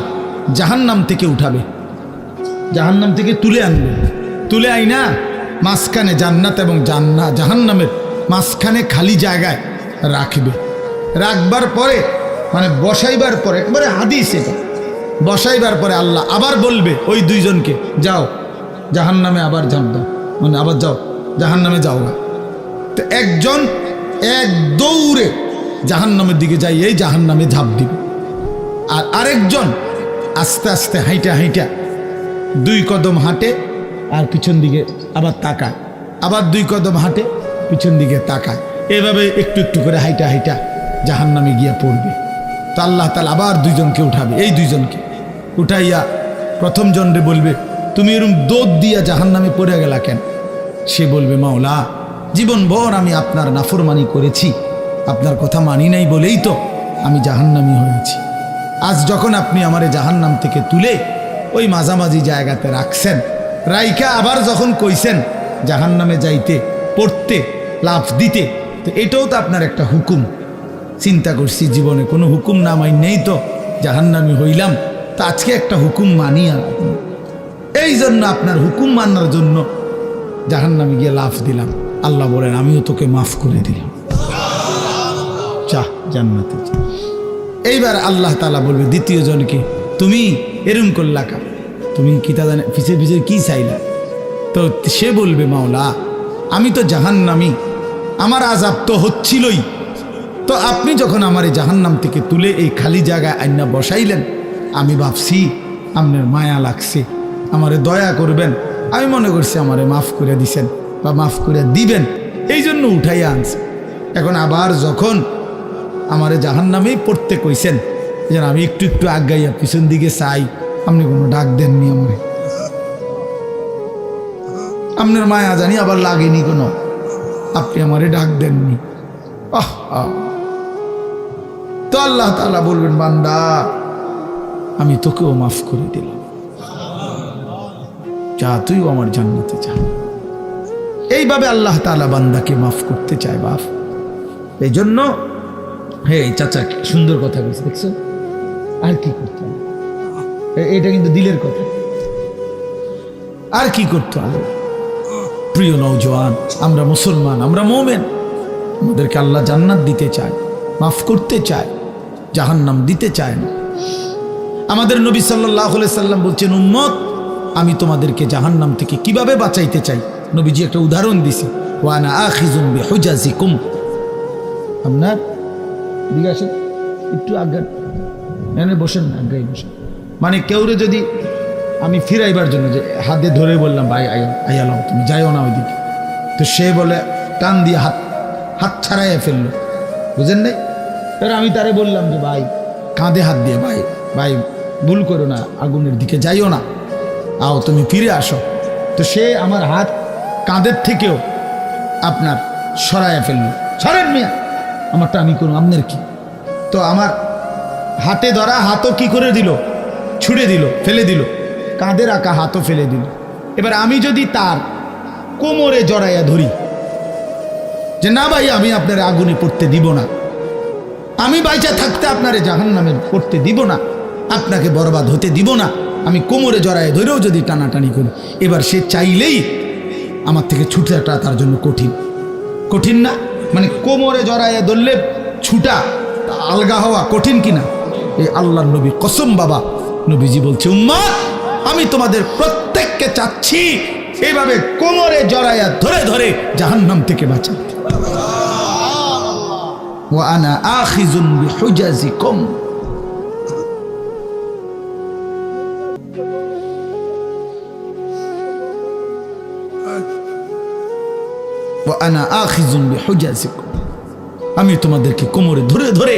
জাহান্নাম থেকে উঠাবে, জাহান্নাম থেকে তুলে আনবে, তুলে আইনা মাঝখানে জান্নাত এবং জাহান্নামের মাঝখানে খালি জায়গায় রাখবে। রাখবার পরে, মানে বসাইবার পরে, একবারে হাদিস এটা, বসাইবার পরে আল্লাহ আবার বলবে ওই 2 জনকে, যাও জাহান্নামে আবার ঝাঁপ দাও, মানে আবার যাও জাহান্নামে যাও না। তো একজন এক দৌড়ে জাহান্নামের দিকে যাই, এই জাহান্নামে ঝাঁপ দিবে, আর আরেকজন আস্তে আস্তে হাইটা হাইটা 2 কদম হাঁটে আর পিছন দিকে আবার তাকায়, আবার 2 কদম হাঁটে পিছন দিকে তাকায়, এভাবে একটু একটু করে হাইটা হাইটা জাহান্নামে গিয়ে পড়বে। তো আল্লাহ তাআলা আবার 2 জনকে উঠাবে, এই 2 জনকে উঠাইয়া প্রথম জনরে বলবে, তুমি এরকম দৌড় দিয়া জাহান্নামে পড়ে গেলা কেন? সে বলবে, মাওলা জীবনভর আমি আপনার নাফরমানি করেছি, আপনার কথা মানি নাই বলেই তো আমি জাহান্নামী হয়েছি। আজ যখন আপনি আমারে জাহান্নাম থেকে তুলে ওই মাঝামাঝি জায়গাতে রাখছেন। রাইখা আবার যখন কইছেন জাহান্নামে যাইতে, পড়তে, লাফ দিতে, তো এটাও তো আপনার একটা হুকুম। চিন্তা করছি জীবনে কোনো হুকুম না মাইনেই তো জাহান্নামী হইলাম, তো আজকে একটা হুকুম মানি। আর এই জন্য আপনার হুকুম মানার জন্য জাহান্নামে গিয়ে লাফ দিলাম। আল্লাহ বলেন আমিও তোকে মাফ করে দিলাম, যা জান্নাতে যা। এইবার আল্লাহ তাআলা বলবে দ্বিতীয় জনকে, তুমি এরম করলা কা, তুমি কি তা জানে পিছিয়ে পিছিয়ে কি চাইলা? তো সে বলবে মাওলা আমি তো জাহান্নামী, আমার আযাব তো হচ্ছিলই, তো আপনি যখন আমার এই জাহান্নাম থেকে তুলে এই খালি জায়গায় আইনা বসাইলেন, আমি ভাবছি আপনার মায়া লাগছে, আমারে দয়া করবেন, আমি মনে করছি আমারে মাফ করে দিছেন বা মাফ করে দিবেন, এই জন্য উঠাইয়া আনছে। এখন আবার যখন আমারে জাহান্নামেই পড়তে কইছেন, যেন আমি একটু একটু আগাইয়া পিছন দিকে চাই, আপনি কোনো ডাক দেননি আমারে, আপনার মায়া জানি আবার লাগেনি কোনো, আপনি আমারে ডাক দেননি। তো আল্লাহ তাআলা বলবেন বান্দা আমি তোকেও মাফ করে দিলাম, যা তুইও আমার জান্নাতে যা। এইভাবে আল্লাহ তাআলা বান্দাকে মাফ করতে চায় বাপ। এই জন্য হে চাচা সুন্দর কথা বলছে, দেখছো? আর কি করতে হবে, এটা কিন্তু দিলের কথা। আর কি করতে হবে? প্রিয় নওজোয়ান, আমরা মুসলমান, আমরা মুমিন, আমাদেরকে আল্লাহ জান্নাত দিতে চায়, মাফ করতে চায়, জাহান্নাম দিতে চায় না। আমাদের নবী সাল্লাল্লাহু আলাইহি সাল্লাম বলছেন উম্মত আমি তোমাদেরকে জাহান্নাম থেকে কিভাবে বাঁচাইতে চাই। নবীজি একটা উদাহরণ দিছে, ওয়া আনা আখিযুম বিহুজাজিকুম। আপনার দিকে আসেন, একটু আগে এনে বসেন না, আগে বসেন। মানে কেউরে যদি আমি ফিরাইবার জন্য যে হাতে ধরে বললাম ভাই আইয়ালাও তুমি যাইও না ওইদিকে, তো সে বলে টান দিয়ে হাত ছাড়াইয়া ফেললো, বুঝেন নাই? এবার আমি তারে বললাম যে ভাই কাঁধে হাত দিয়ে, ভাই ভাই ভুল করো না, আগুনের দিকে যাইও না, আও তুমি ফিরে আসো। তো সে আমার হাত কাঁধের থেকেও আপনার সরাইয়া ফেললো, সরেন মিয়া, আমারটা আমি করুন, আপনার কি? তো আমার হাতে ধরা হাতও কি করে দিল, ছুড়ে দিল, ফেলে দিল, কাঁধে রাখা হাতও ফেলে দিল। এবার আমি যদি তার কোমরে জড়াইয়া ধরি যে না ভাই আমি আপনার আগুনে পড়তে দিব না, আমি বাইচা থাকতে আপনারে জাহান্নামে পড়তে দিব না, আপনাকে বরবাদ হতে দিব না, আমি কোমরে জড়াইয়া ধরেও যদি টানাটানি করি, এবার সে চাইলেই আমার থেকে ছুটাটা তার জন্য কঠিন, কঠিন না? মানে কোমরে জড়াইয়া ধরলে ছুটা আলগা হওয়া কঠিন কিনা? এই আল্লাহর নবী কসম বাবা, নবীজি বলছে উম্মত আমি তোমাদের প্রত্যেককে চাচ্ছি এইভাবে কোমরে জড়াইয়া ধরে ধরে জাহান্নাম থেকে বাঁচাতে। ওয়া আনা আখিযুন বিহুজাজিকুম। ওয়া আনা আখিযুন বিহুজাজিকুম, আমি তোমাদেরকে কোমরে ধরে ধরে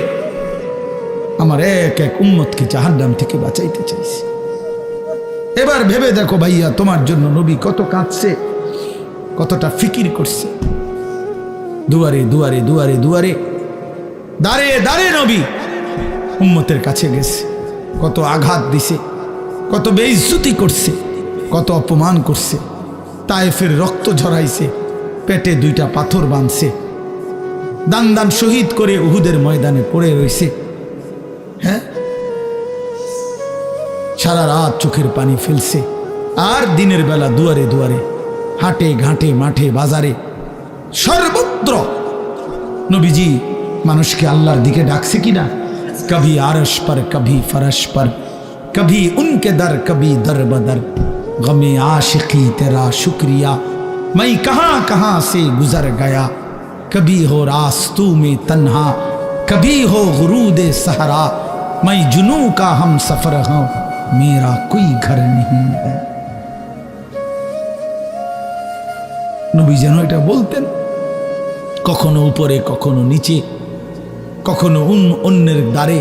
আমার এক এক উম্মতকে জাহান্নাম থেকে বাঁচাইতে চাইছি। এবার ভেবে দেখো ভাইয়া, তোমার জন্য নবী কত কাঁদছে, কতটা ফিকির করছে। দুয়ারে দুয়ারে দুয়ারে দুয়ারে দাঁড়িয়ে দাঁড়িয়ে নবী উম্মতের কাছে গেছে, কত আঘাত দিছে, কত বেইজ্জতি করছে, কত অপমান করছে, তায়েফের রক্ত ঝরাইছে, পেটে 2টা পাথর বাঁধছে, দান দান শহীদ করে উহুদের ময়দানে পড়ে রয়েছে। হ্যাঁ, সারা রাত চোখের পানি ফেলছে, আর দিনের বেলা দুয়ারে দুয়ারে, হাটে ঘাটে, মাঠে বাজারে, সর্বত্র নবীজি মানুষকে আল্লাহর দিকে ডাকছে কিনা? কভি আরশ পর, কভি ফরশ পর, কভি উনকে দর, কভি দর বদর, গমে आशिकी तेरा शुक्रिया, मैं कहां कहां से गुजर गया, कभी हो रास्तों में तन्हा, कभी हो गुरूद सहरा, मैं जुनू का हम सफर हूं, मेरा कोई घर नहीं है। নবী যেন এটা বলতেন, কখনো উপরে, কখনো নিচে, কখনো অন্যের দ্বারে,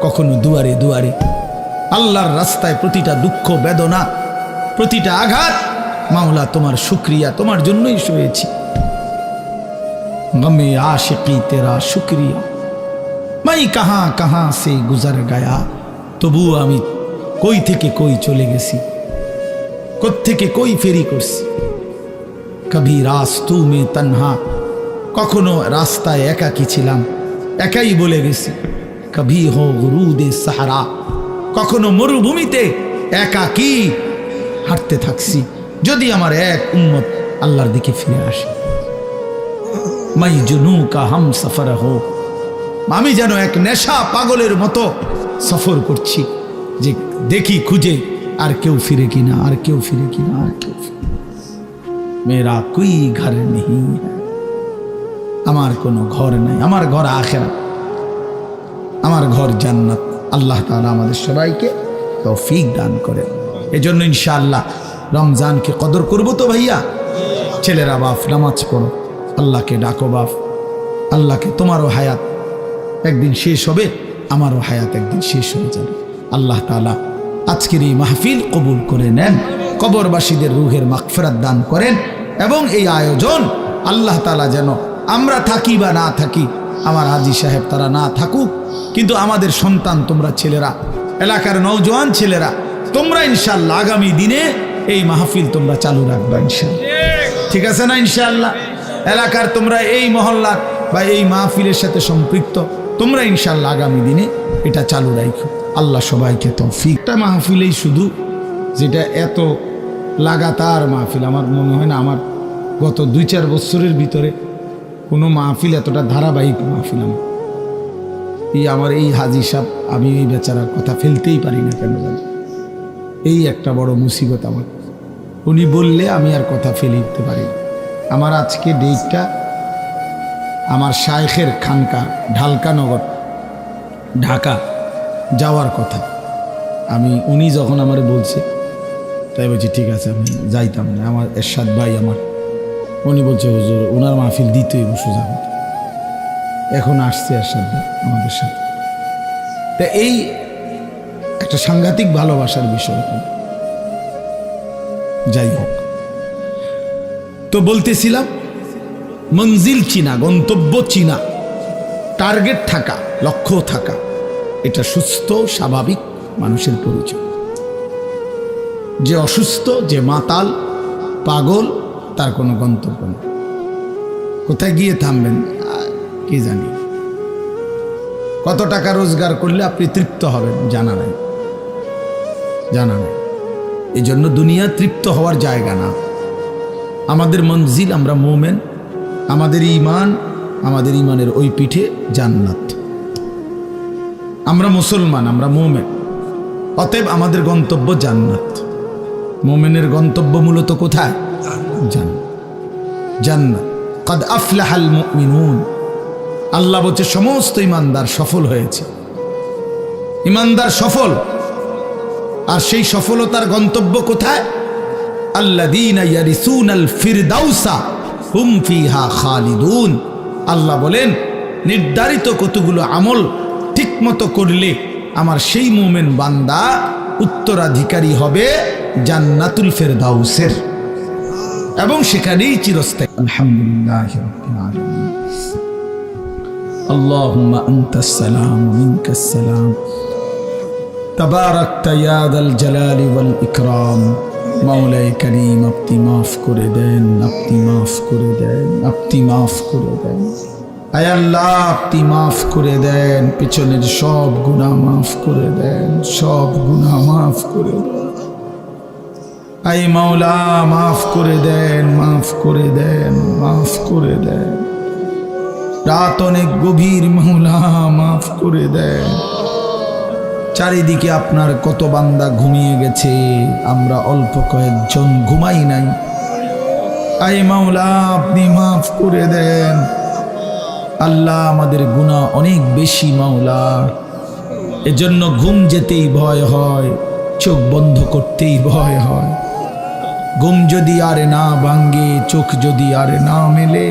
কখনো দুয়ারে দুয়ারে, আল্লাহর রাস্তায় প্রতিটা দুঃখ বেদনা, প্রতিটা আঘাত, মাওলা তোমার শুকরিয়া, তোমার জন্যই সয়েছি। গমে आशिकी तेरा शुक्रिया, मैं कहां कहां से गुजर गया, তবুও আমি কই থেকে কই চলে গেছি, কোত্থেকে কই ফেরি করছি। কবি রাস্তু মে তন্হা, কখনো রাস্তায় একাকী ছিলাম, একাই বলে গেছি। কবি হো গুরুদে সাহারা, কখনো মরুভূমিতে একাকী হাঁটতে থাকছি। যদি আমার এক উম্মত আল্লাহর দিকে ফিরে আসে, মাই জুনু কা হাম সফর হো, আমি যেন এক নেশা পাগলের মতো সফর করছি, যে দেখি খুঁজে আর কেউ ফিরে কিনা, আর কেউ ফিরে কিনা, আর কেউ ফিরে। মেরা কোই ঘর নেই, আমার কোনো ঘর নাই, আমার ঘর আখিরাত, আমার ঘর জান্নাত। আল্লাহ তাআলা আমাদের সবাইকে তৌফিক দান করেন। এজন্য ইনশাআল্লাহ রমজানকে কদর করব তো ভাইয়া। ছেলেরা বাপ নামাজ পড়ো, আল্লাহকে ডাকো বাপ, আল্লাহকে, তোমারও হায়াত একদিন শেষ হবে, আমারও হায়াত একদিন শেষ হয়ে যাবে। আল্লাহ তাআলা আজকের এই মাহফিল কবুল করে নেন, কবরবাসীদের রুহের মাগফিরাত দান করেন, এবং এই আয়োজন আল্লাহ তাআলা যেন আমরা থাকি বা না থাকি, আমার হাজী সাহেব তারা না থাকুক, কিন্তু আমাদের সন্তান, তোমরা ছেলেরা, এলাকার নওজোয়ান ছেলেরা, তোমরা ইনশাআল্লাহ আগামী দিনে এই মাহফিল তোমরা চালু রাখবা ইনশাআল্লাহ। ঠিক আছে না ইনশাআল্লাহ? এলাকার তোমরা এই মহল্লার বা এই মাহফিলের সাথে সম্পৃক্ত, তোমরা ইনশাআল্লাহ আগামী দিনে এটা চালু রাখো। আল্লাহ সবাইকে তৌফিক। একটা মাহফিলেই শুধু, যেটা এত লাগাতার মাহফিল, আমার মনে হয় না আমার গত 2-4 বছরের ভিতরে কোনো মাহফিল এতটা ধারাবাহিক মাহফিল আমার এই হাজী সাহেব, আমি এই বেচারার কথা ফেলতেই পারি না কেন জানি, এই একটা বড় মুসিবত আমার। উনি বললে আমি আর কথা ফেলে উঠতে পারি না। আমার আজকে ডেটটা আমার শায়েখের খানকা ঢালকানগর ঢাকা যাওয়ার কথা। উনি যখন আমার বলছে, তাই বলছি ঠিক আছে আমি যাইতাম না। আমার এরশাদ ভাই আমার, উনি বলছে হুজুর ওনার মাহফিল দিতেই সোজা হতো। এখন আসছে এরশাদ ভাই আমাদের সাথে, তা এই একটা সাংঘাতিক ভালোবাসার বিষয়। যাই হোক, তো বলতেছিলাম মঞ্জিল চিনা, গন্তব্য চিনা, টার্গেট থাকা, লক্ষ্য থাকা, এটা সুস্থ স্বাভাবিক মানুষের পরিচয়। যে অসুস্থ, যে মাতাল পাগল, তার কোনো গন্তব্য নেই। কোথায় গিয়ে থামবেন কি জানি, কত টাকা রোজগার করলে আপনি তৃপ্ত হবেন জানা নাই, জানা নাই। এই জন্য দুনিয়া তৃপ্ত হওয়ার জায়গা না। আমাদের মঞ্জিল, আমরা মোমেন, আমাদের ঈমান, আমাদের ঈমানের ওই পিঠে জান্নাত। আমরা মুসলমান, আমরা মোমেন, অতএব আমাদের গন্তব্য জান্নাত। মোমেনের গন্তব্য মূলত কোথায়? জান্নাত, জান্নাত। কদ আফলাহাল মুমিনুন, আল্লাহ বলছে সমস্ত ঈমানদার সফল হয়েছে, ঈমানদার সফল। আর সেই সফলতার গন্তব্য কোথায়? আল্লাযীনা ইয়ারিসুনাল ফিরদাউসা হুম ফিহা খালিদুন। আল্লাহ বলেন নির্ধারিত কতগুলো আমল ঠিকমতো করলে আমার সেই মুমিন বান্দা উত্তরাধিকারী হবে জান্নাতুল ফিরদাউসের, এবং সেখানেই চিরস্থায়ী। আলহামদুলিল্লাহি রাব্বিল আলামিন। আল্লাহুম্মা আনতাস সালাম ওয়া মিনকাস সালাম, তাবারাকতা ইয়া যাল জালালি ওয়াল ইকরাম। মাওলায়ে কারীম, আপনি মাফ করে দেন, আপনি মাফ করে দেন, আপনি মাফ করে দেন। আয় আল্লাহ, আপনি মাফ করে দেন, পিছনের সব গুনাহ মাফ করে দেন, সব গুনাহ মাফ করে দেন। আয় মাওলা, মাফ করে দেন, মাফ করে দেন, মাফ করে দেন। রাত অনেক গভীর, মাওলা মাফ করে দেন। চারিদিকে আপনার কত বান্দা ঘুমিয়ে গেছে, আমরা অল্প কয়েকজন ঘুমাই নাই। আয় মাওলা, আপনি মাফ করে দেন। আল্লাহ, আমাদের গুনাহ অনেক বেশি মাওলা, এজন্য ঘুম যেতেই ভয় হয়, চোখ বন্ধ করতেই ভয় হয়। ঘুম যদি আরে না ভাঙ্গে, চোখ যদি আরে না মেলে,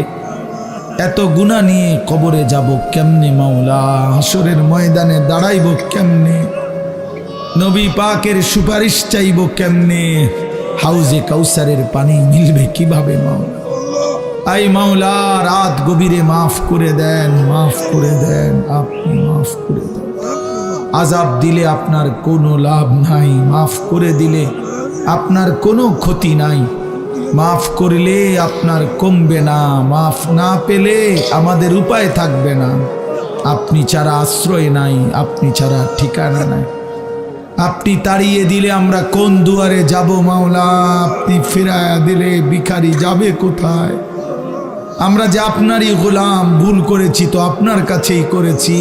এত গুনাহ নিয়ে কবরে যাব কেমনে মাওলা? হাসরের ময়দানে দাঁড়াইব কেমনে? নবী পাকের সুপারিশ চাইব কেমনে? হাউজে কাউসারের পানি মিলবে কিভাবে মাওলা? আই মাওলা, রাত গভীরে মাফ করে দেন, মাফ করে দেন, আপনি মাফ করে দেন। আযাব দিলে আপনার কোনো লাভ নাই, মাফ করে দিলে আপনার কোনো ক্ষতি নাই, মাফ করলে আপনার কমবে না, মাফ না পেলে আমাদের উপায় থাকবে না। আপনি ছাড়া আশ্রয় নাই, আপনি ছাড়া ঠিকানা নাই। আপনি তাড়িয়ে দিলে আমরা কোন দুয়ারে যাব মাওলা? আপনি ফিরায়া দিলে ভিখারি যাবে কোথায়? আমরা যে আপনারই গোলাম, ভুল করেছি তো আপনার কাছেই করেছি,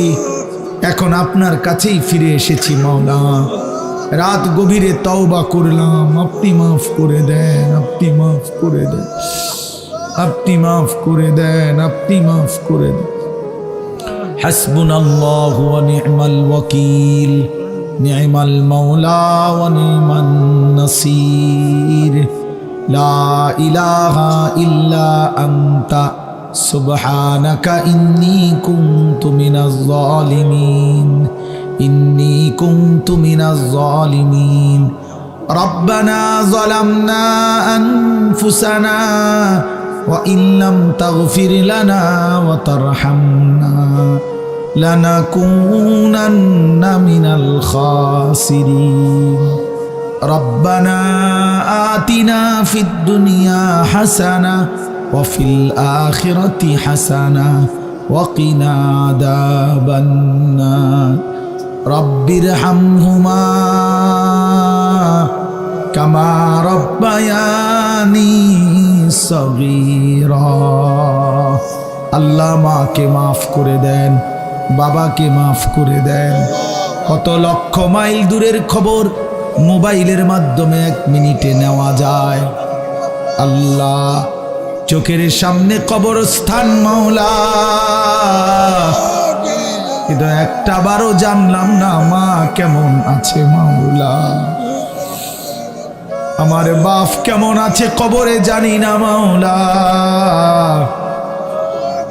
এখন আপনার কাছেই ফিরে এসেছি মাওলা। রাত গভীরে তওবা করলাম, আপনি মাফ করে দেন, আপনি মাফ করে দেন, আপনি মাফ করে দেন, আপনি মাফ করে দেন। হাসবুনাল্লাহু ওয়া নি'মাল ওয়াকিল, নি'মাল মাওলা ওয়া নি'মান নাসির। লা ইলাহা ইল্লা আনতা সুবহানাকা ইন্নী কুনতু মিনাজ জালিমিন, ইন্নী কুনতু মিনাজ জালিমিন। রব্বানা যালামনা আনফুসানা ওয়া ইল্লাম তাগফির লানা ওয়া তারহামনা লানাকুনান্না মিনাল খাসিরিন। রব্বানা আতিনা ফিদ দুনিয়া হাসানা ওয়া ফিল আখিরাতি হাসানা ওয়া কিনা আযাবান নার। রব্বিরহামহুমা কামা রব্বায়ানি সগীরা। আল্লাহ মাকে মাফ করে দেন, বাবাকে মাফ করে দেন। কত লক্ষ মাইল দূরের খবর মোবাইলের মাধ্যমে 1 মিনিটে নেওয়া যায়। আল্লাহ চোখের সামনে কবরস্থান মাওলা, কিন্তু একটা বারও জানলাম না মা কেমন আছে মাওলা, আমার বাপ কেমন আছে কবরে জানি না মাওলা।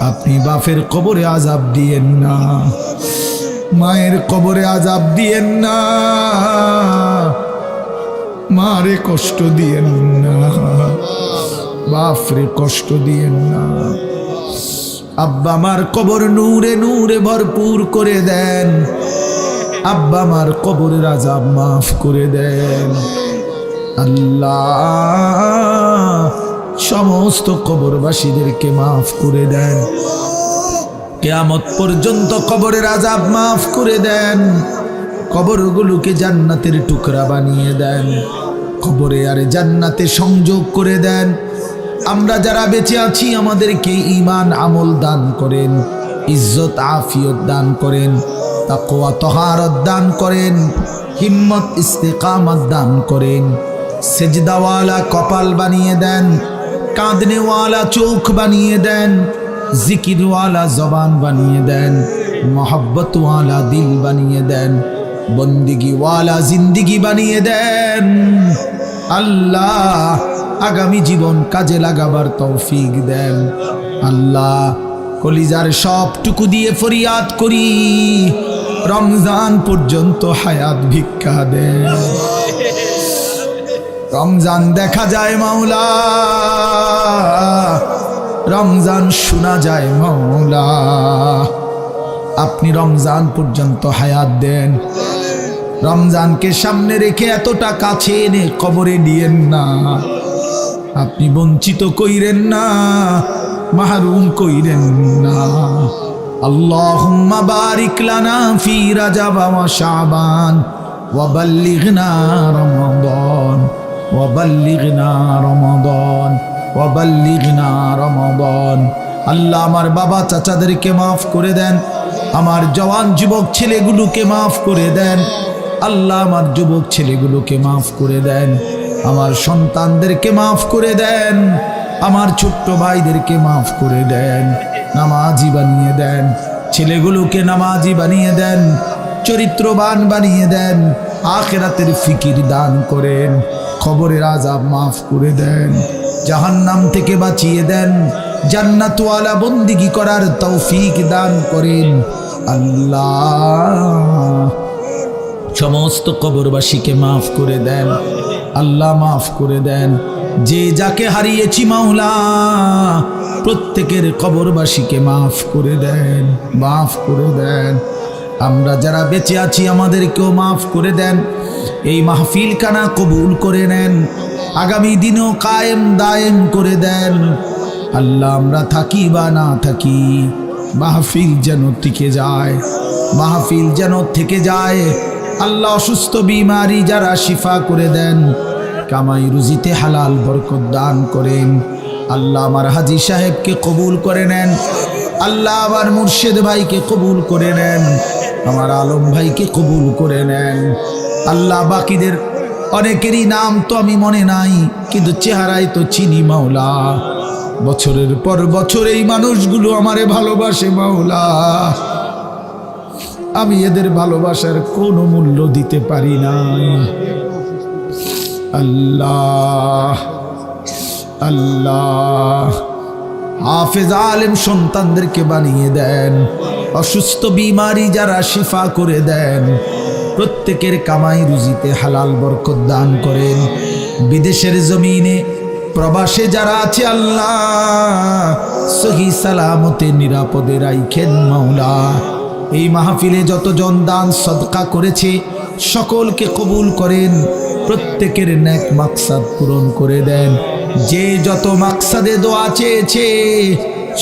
আপনি বাপের কবরে আযাব দিয়েন না, মায়ের কবরে আযাব দিয়েন না, মারে কষ্ট দিয়েন না, বাপরে কষ্ট দিয়েন না। আব্বা আমার কবর নূরে নূরে ভরপুর করে দেন, আব্বা আমার কবরের আযাব মাফ করে দেন। আল্লাহ সমস্ত কবরবাসীদেরকে মাফ করে দেন, কিয়ামত পর্যন্ত কবরের আযাব মাফ করে দেন, কবরগুলোকে জান্নাতের টুকরা বানিয়ে দেন, কবরে আর জান্নাতে সংযোগ করে দেন। আমরা যারা বেঁচে আছি আমাদেরকে ঈমান আমল দান করেন, ইজ্জত আফিয়ত দান করেন, তাকওয়া তাহারত দান করেন, হিম্মত ইস্তেকামত দান করেন, সেজদাওয়ালা কপাল বানিয়ে দেন, কাঁদনেওয়ালা চোখ বানিয়ে দেন, জিকিরওয়ালা জবান বানিয়ে দেন, মোহব্বতওয়ালা দিল বানিয়ে দেন, বন্দিগিওয়ালা জিন্দিগি বানিয়ে দেন। আল্লাহ আগামী জীবন কাজে লাগাবার তৌফিক দেন। আল্লাহ কলিজার সবটুকু দিয়ে ফরিয়াদ করি, রমজান পর্যন্ত হায়াত ভিক্ষা দেন। রমজান দেখা যায় মাওলা, রমজান শোনা যায় মাওলা, আপনি রমজান পর্যন্ত হায়াত দেন। রমজানকে সামনে রেখে এতটা কাছে এনে কবরে দিয়েন না, আপনি বঞ্চিত কইরেন না, মাহরুম কইরেন না। আল্লাহুম্মা বারিক লানা ফি রাজাব ওয়া শাবান ওয়া বাল্লিগনা রমাদান ওয়া বাল্লিগনা রমাদান ওয়া বাল্লিগনা রমাদান। আল্লাহ আমার বাবা চাচাদেরকে মাফ করে দেন, আমার জওয়ান যুবক ছেলেগুলোকে মাফ করে দেন। আল্লাহ আমার যুবক ছেলেগুলোকে মাফ করে দেন, আমার সন্তানদেরকে মাফ করে দেন, আমার ছোট্ট ভাইদেরকে মাফ করে দেন, নামাজি বানিয়ে দেন, ছেলেগুলোকে নামাজি বানিয়ে দেন, চরিত্রবান বানিয়ে দেন, আখিরাতের ফিকির দান করেন, কবরের আযাব মাফ করে দেন, জাহান্নাম থেকে বাঁচিয়ে দেন, জান্নাতওয়ালা বন্দিগি করার তৌফিক দান করেন। আল্লাহ সমস্ত কবরবাসীকে মাফ করে দেন, আল্লাহ মাফ করে দেন। যে যাকে হারিয়েছি মাওলা প্রত্যেকের কবরবাসীকে মাফ করে দেন, মাফ করে দেন। আমরা যারা বেঁচে আছি আমাদেরকেও মাফ করে দেন। এই মাহফিল খানা কবুল করে নেন, আগামী দিনও কায়েম দায়েম করে দেন। আল্লাহ আমরা থাকি বা না থাকি, মাহফিল যেন টিকে যায়, মাহফিল যেন থেকে যায়। আল্লাহ অসুস্থ বিমারি যারা শিফা করে দেন, কামাই রুজিতে হালাল বরকত দান করেন। আল্লাহ আমার হাজী সাহেবকে কবুল করে নেন, আল্লাহ আমার মুর্শেদ ভাইকে কবুল করে নেন, আমার আলম ভাইকে কবুল করে নেন। আল্লাহ বাকিদের অনেকেরই নাম তো আমি মনে নাই, কিন্তু চেহারায় তো চিনি মাওলা। বছরের পর বছর এই মানুষগুলো আমারে ভালোবাসে মাওলা, আমি এদের ভালোবাসার কোনো মূল্য দিতে পারি না। আল্লাহ আল্লাহ হাফেজ আলেম সন্তানদেরকে বানিয়ে দেন, অসুস্থ বিমারি যারা শিফা করে দেন, প্রত্যেকের কামাই রুজিতে হালাল বরকত দান করেন। বিদেশের জমিনে প্রবাসে যারা আছে আল্লাহ সহি সালামতে নিরাপদে রাইখেন মাওলা। এই মাহফিলে যতজন দান সদকা করেছে সকলকে কবুল করেন, প্রত্যেকের নেক মাকসাদ পূরণ করে দেন। যে যত মাকসাদে দোয়া চেয়েছে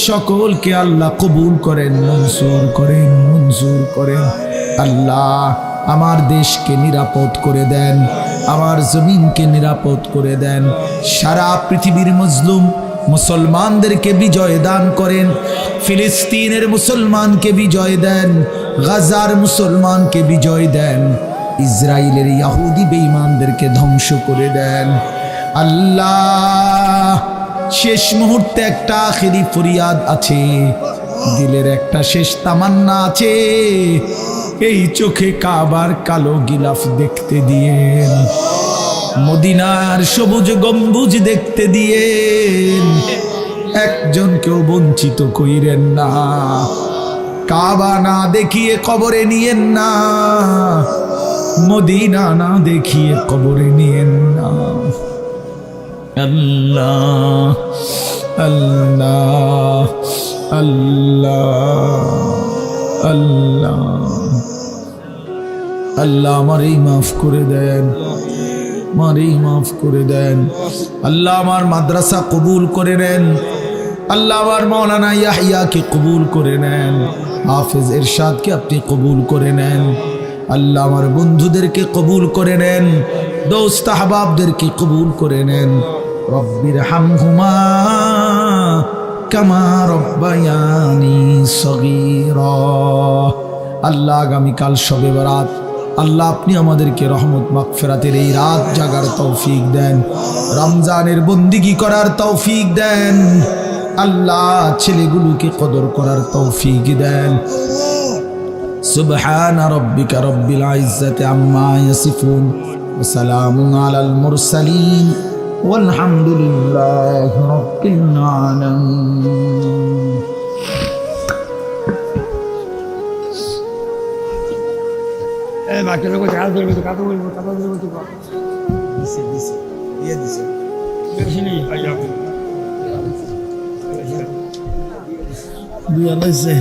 সকলকে আল্লাহ কবুল করেন, মনসুর করেন, মনসুর করেন। আল্লাহ আমার দেশকে নিরাপদ করে দেন, আমার জমিনকে নিরাপদ করে দেন। সারা পৃথিবীর মজলুম মুসলমানদেরকে বিজয় দান করেন। ফিলিস্তিনের মুসলমানকে বিজয় দেন, গাজার মুসলমানকে বিজয় দেন, ইসরায়েলের ইহুদি বেঈমানদেরকে ধ্বংস করে দেন। আল্লাহ শেষ মুহূর্তে একটা আখেরি ফরিয়াদ আছে, দিলের একটা শেষ তামান্না আছে, এই চোখে কাবার কালো গিলাফ দেখতে দিয়েন, মদিনার সবুজ গম্বুজ দেখতে দিয়েন, একজনকেও বঞ্চিত কইরেন না। কাবা না দেখিয়ে কবরে নিয়েন না, মদিনা না দেখিয়ে কবরে নিয়েন না। আল্লাহ আল্লাহ আল্লাহ আল্লাহ আল্লাহ আমারই মাফ করে দেন, আমারই মাফ করে দেন। আল্লাহ আমার মাদ্রাসা কবুল করে নেন, আল্লাহ আমার মাওলানা ইয়াহিয়াকে কবুল করে নেন, হাফেজ ইরশাদকে আপনি কবুল করে নেন। আল্লাহ আমার বন্ধুদেরকে কবুল করে নেন, দোস্ত আহবাবদেরকে কবুল করে নেন। রব্বির হামহুমা কামা রব্বায়ানি সগীরা। আল্লাহ আগামীকাল শবে বরাত, আল্লাহ আপনি আমাদেরকে রহমত মাগফিরাতের এই রাত জাগার তৌফিক দেন, রমজানের বন্দিগি করার তৌফিক দেন। আল্লাহ ছেলেগুলোকে কদর করার তৌফিক দেন। সুবহান রাব্বিকা রব্বিল ইজ্জাতি আম্মা ইয়াসিফুন ওয়া সালামুন আলাল মুরসালিন ওয়ালহামদুলিল্লাহি রাব্বিল আলামিন। বাকি লোক চাল ধরবে তো কাতো বলবো, কাতো বলবো তো দিছে দিছে দিয়ে দিছে বেশি নেই দিয়ে দিছে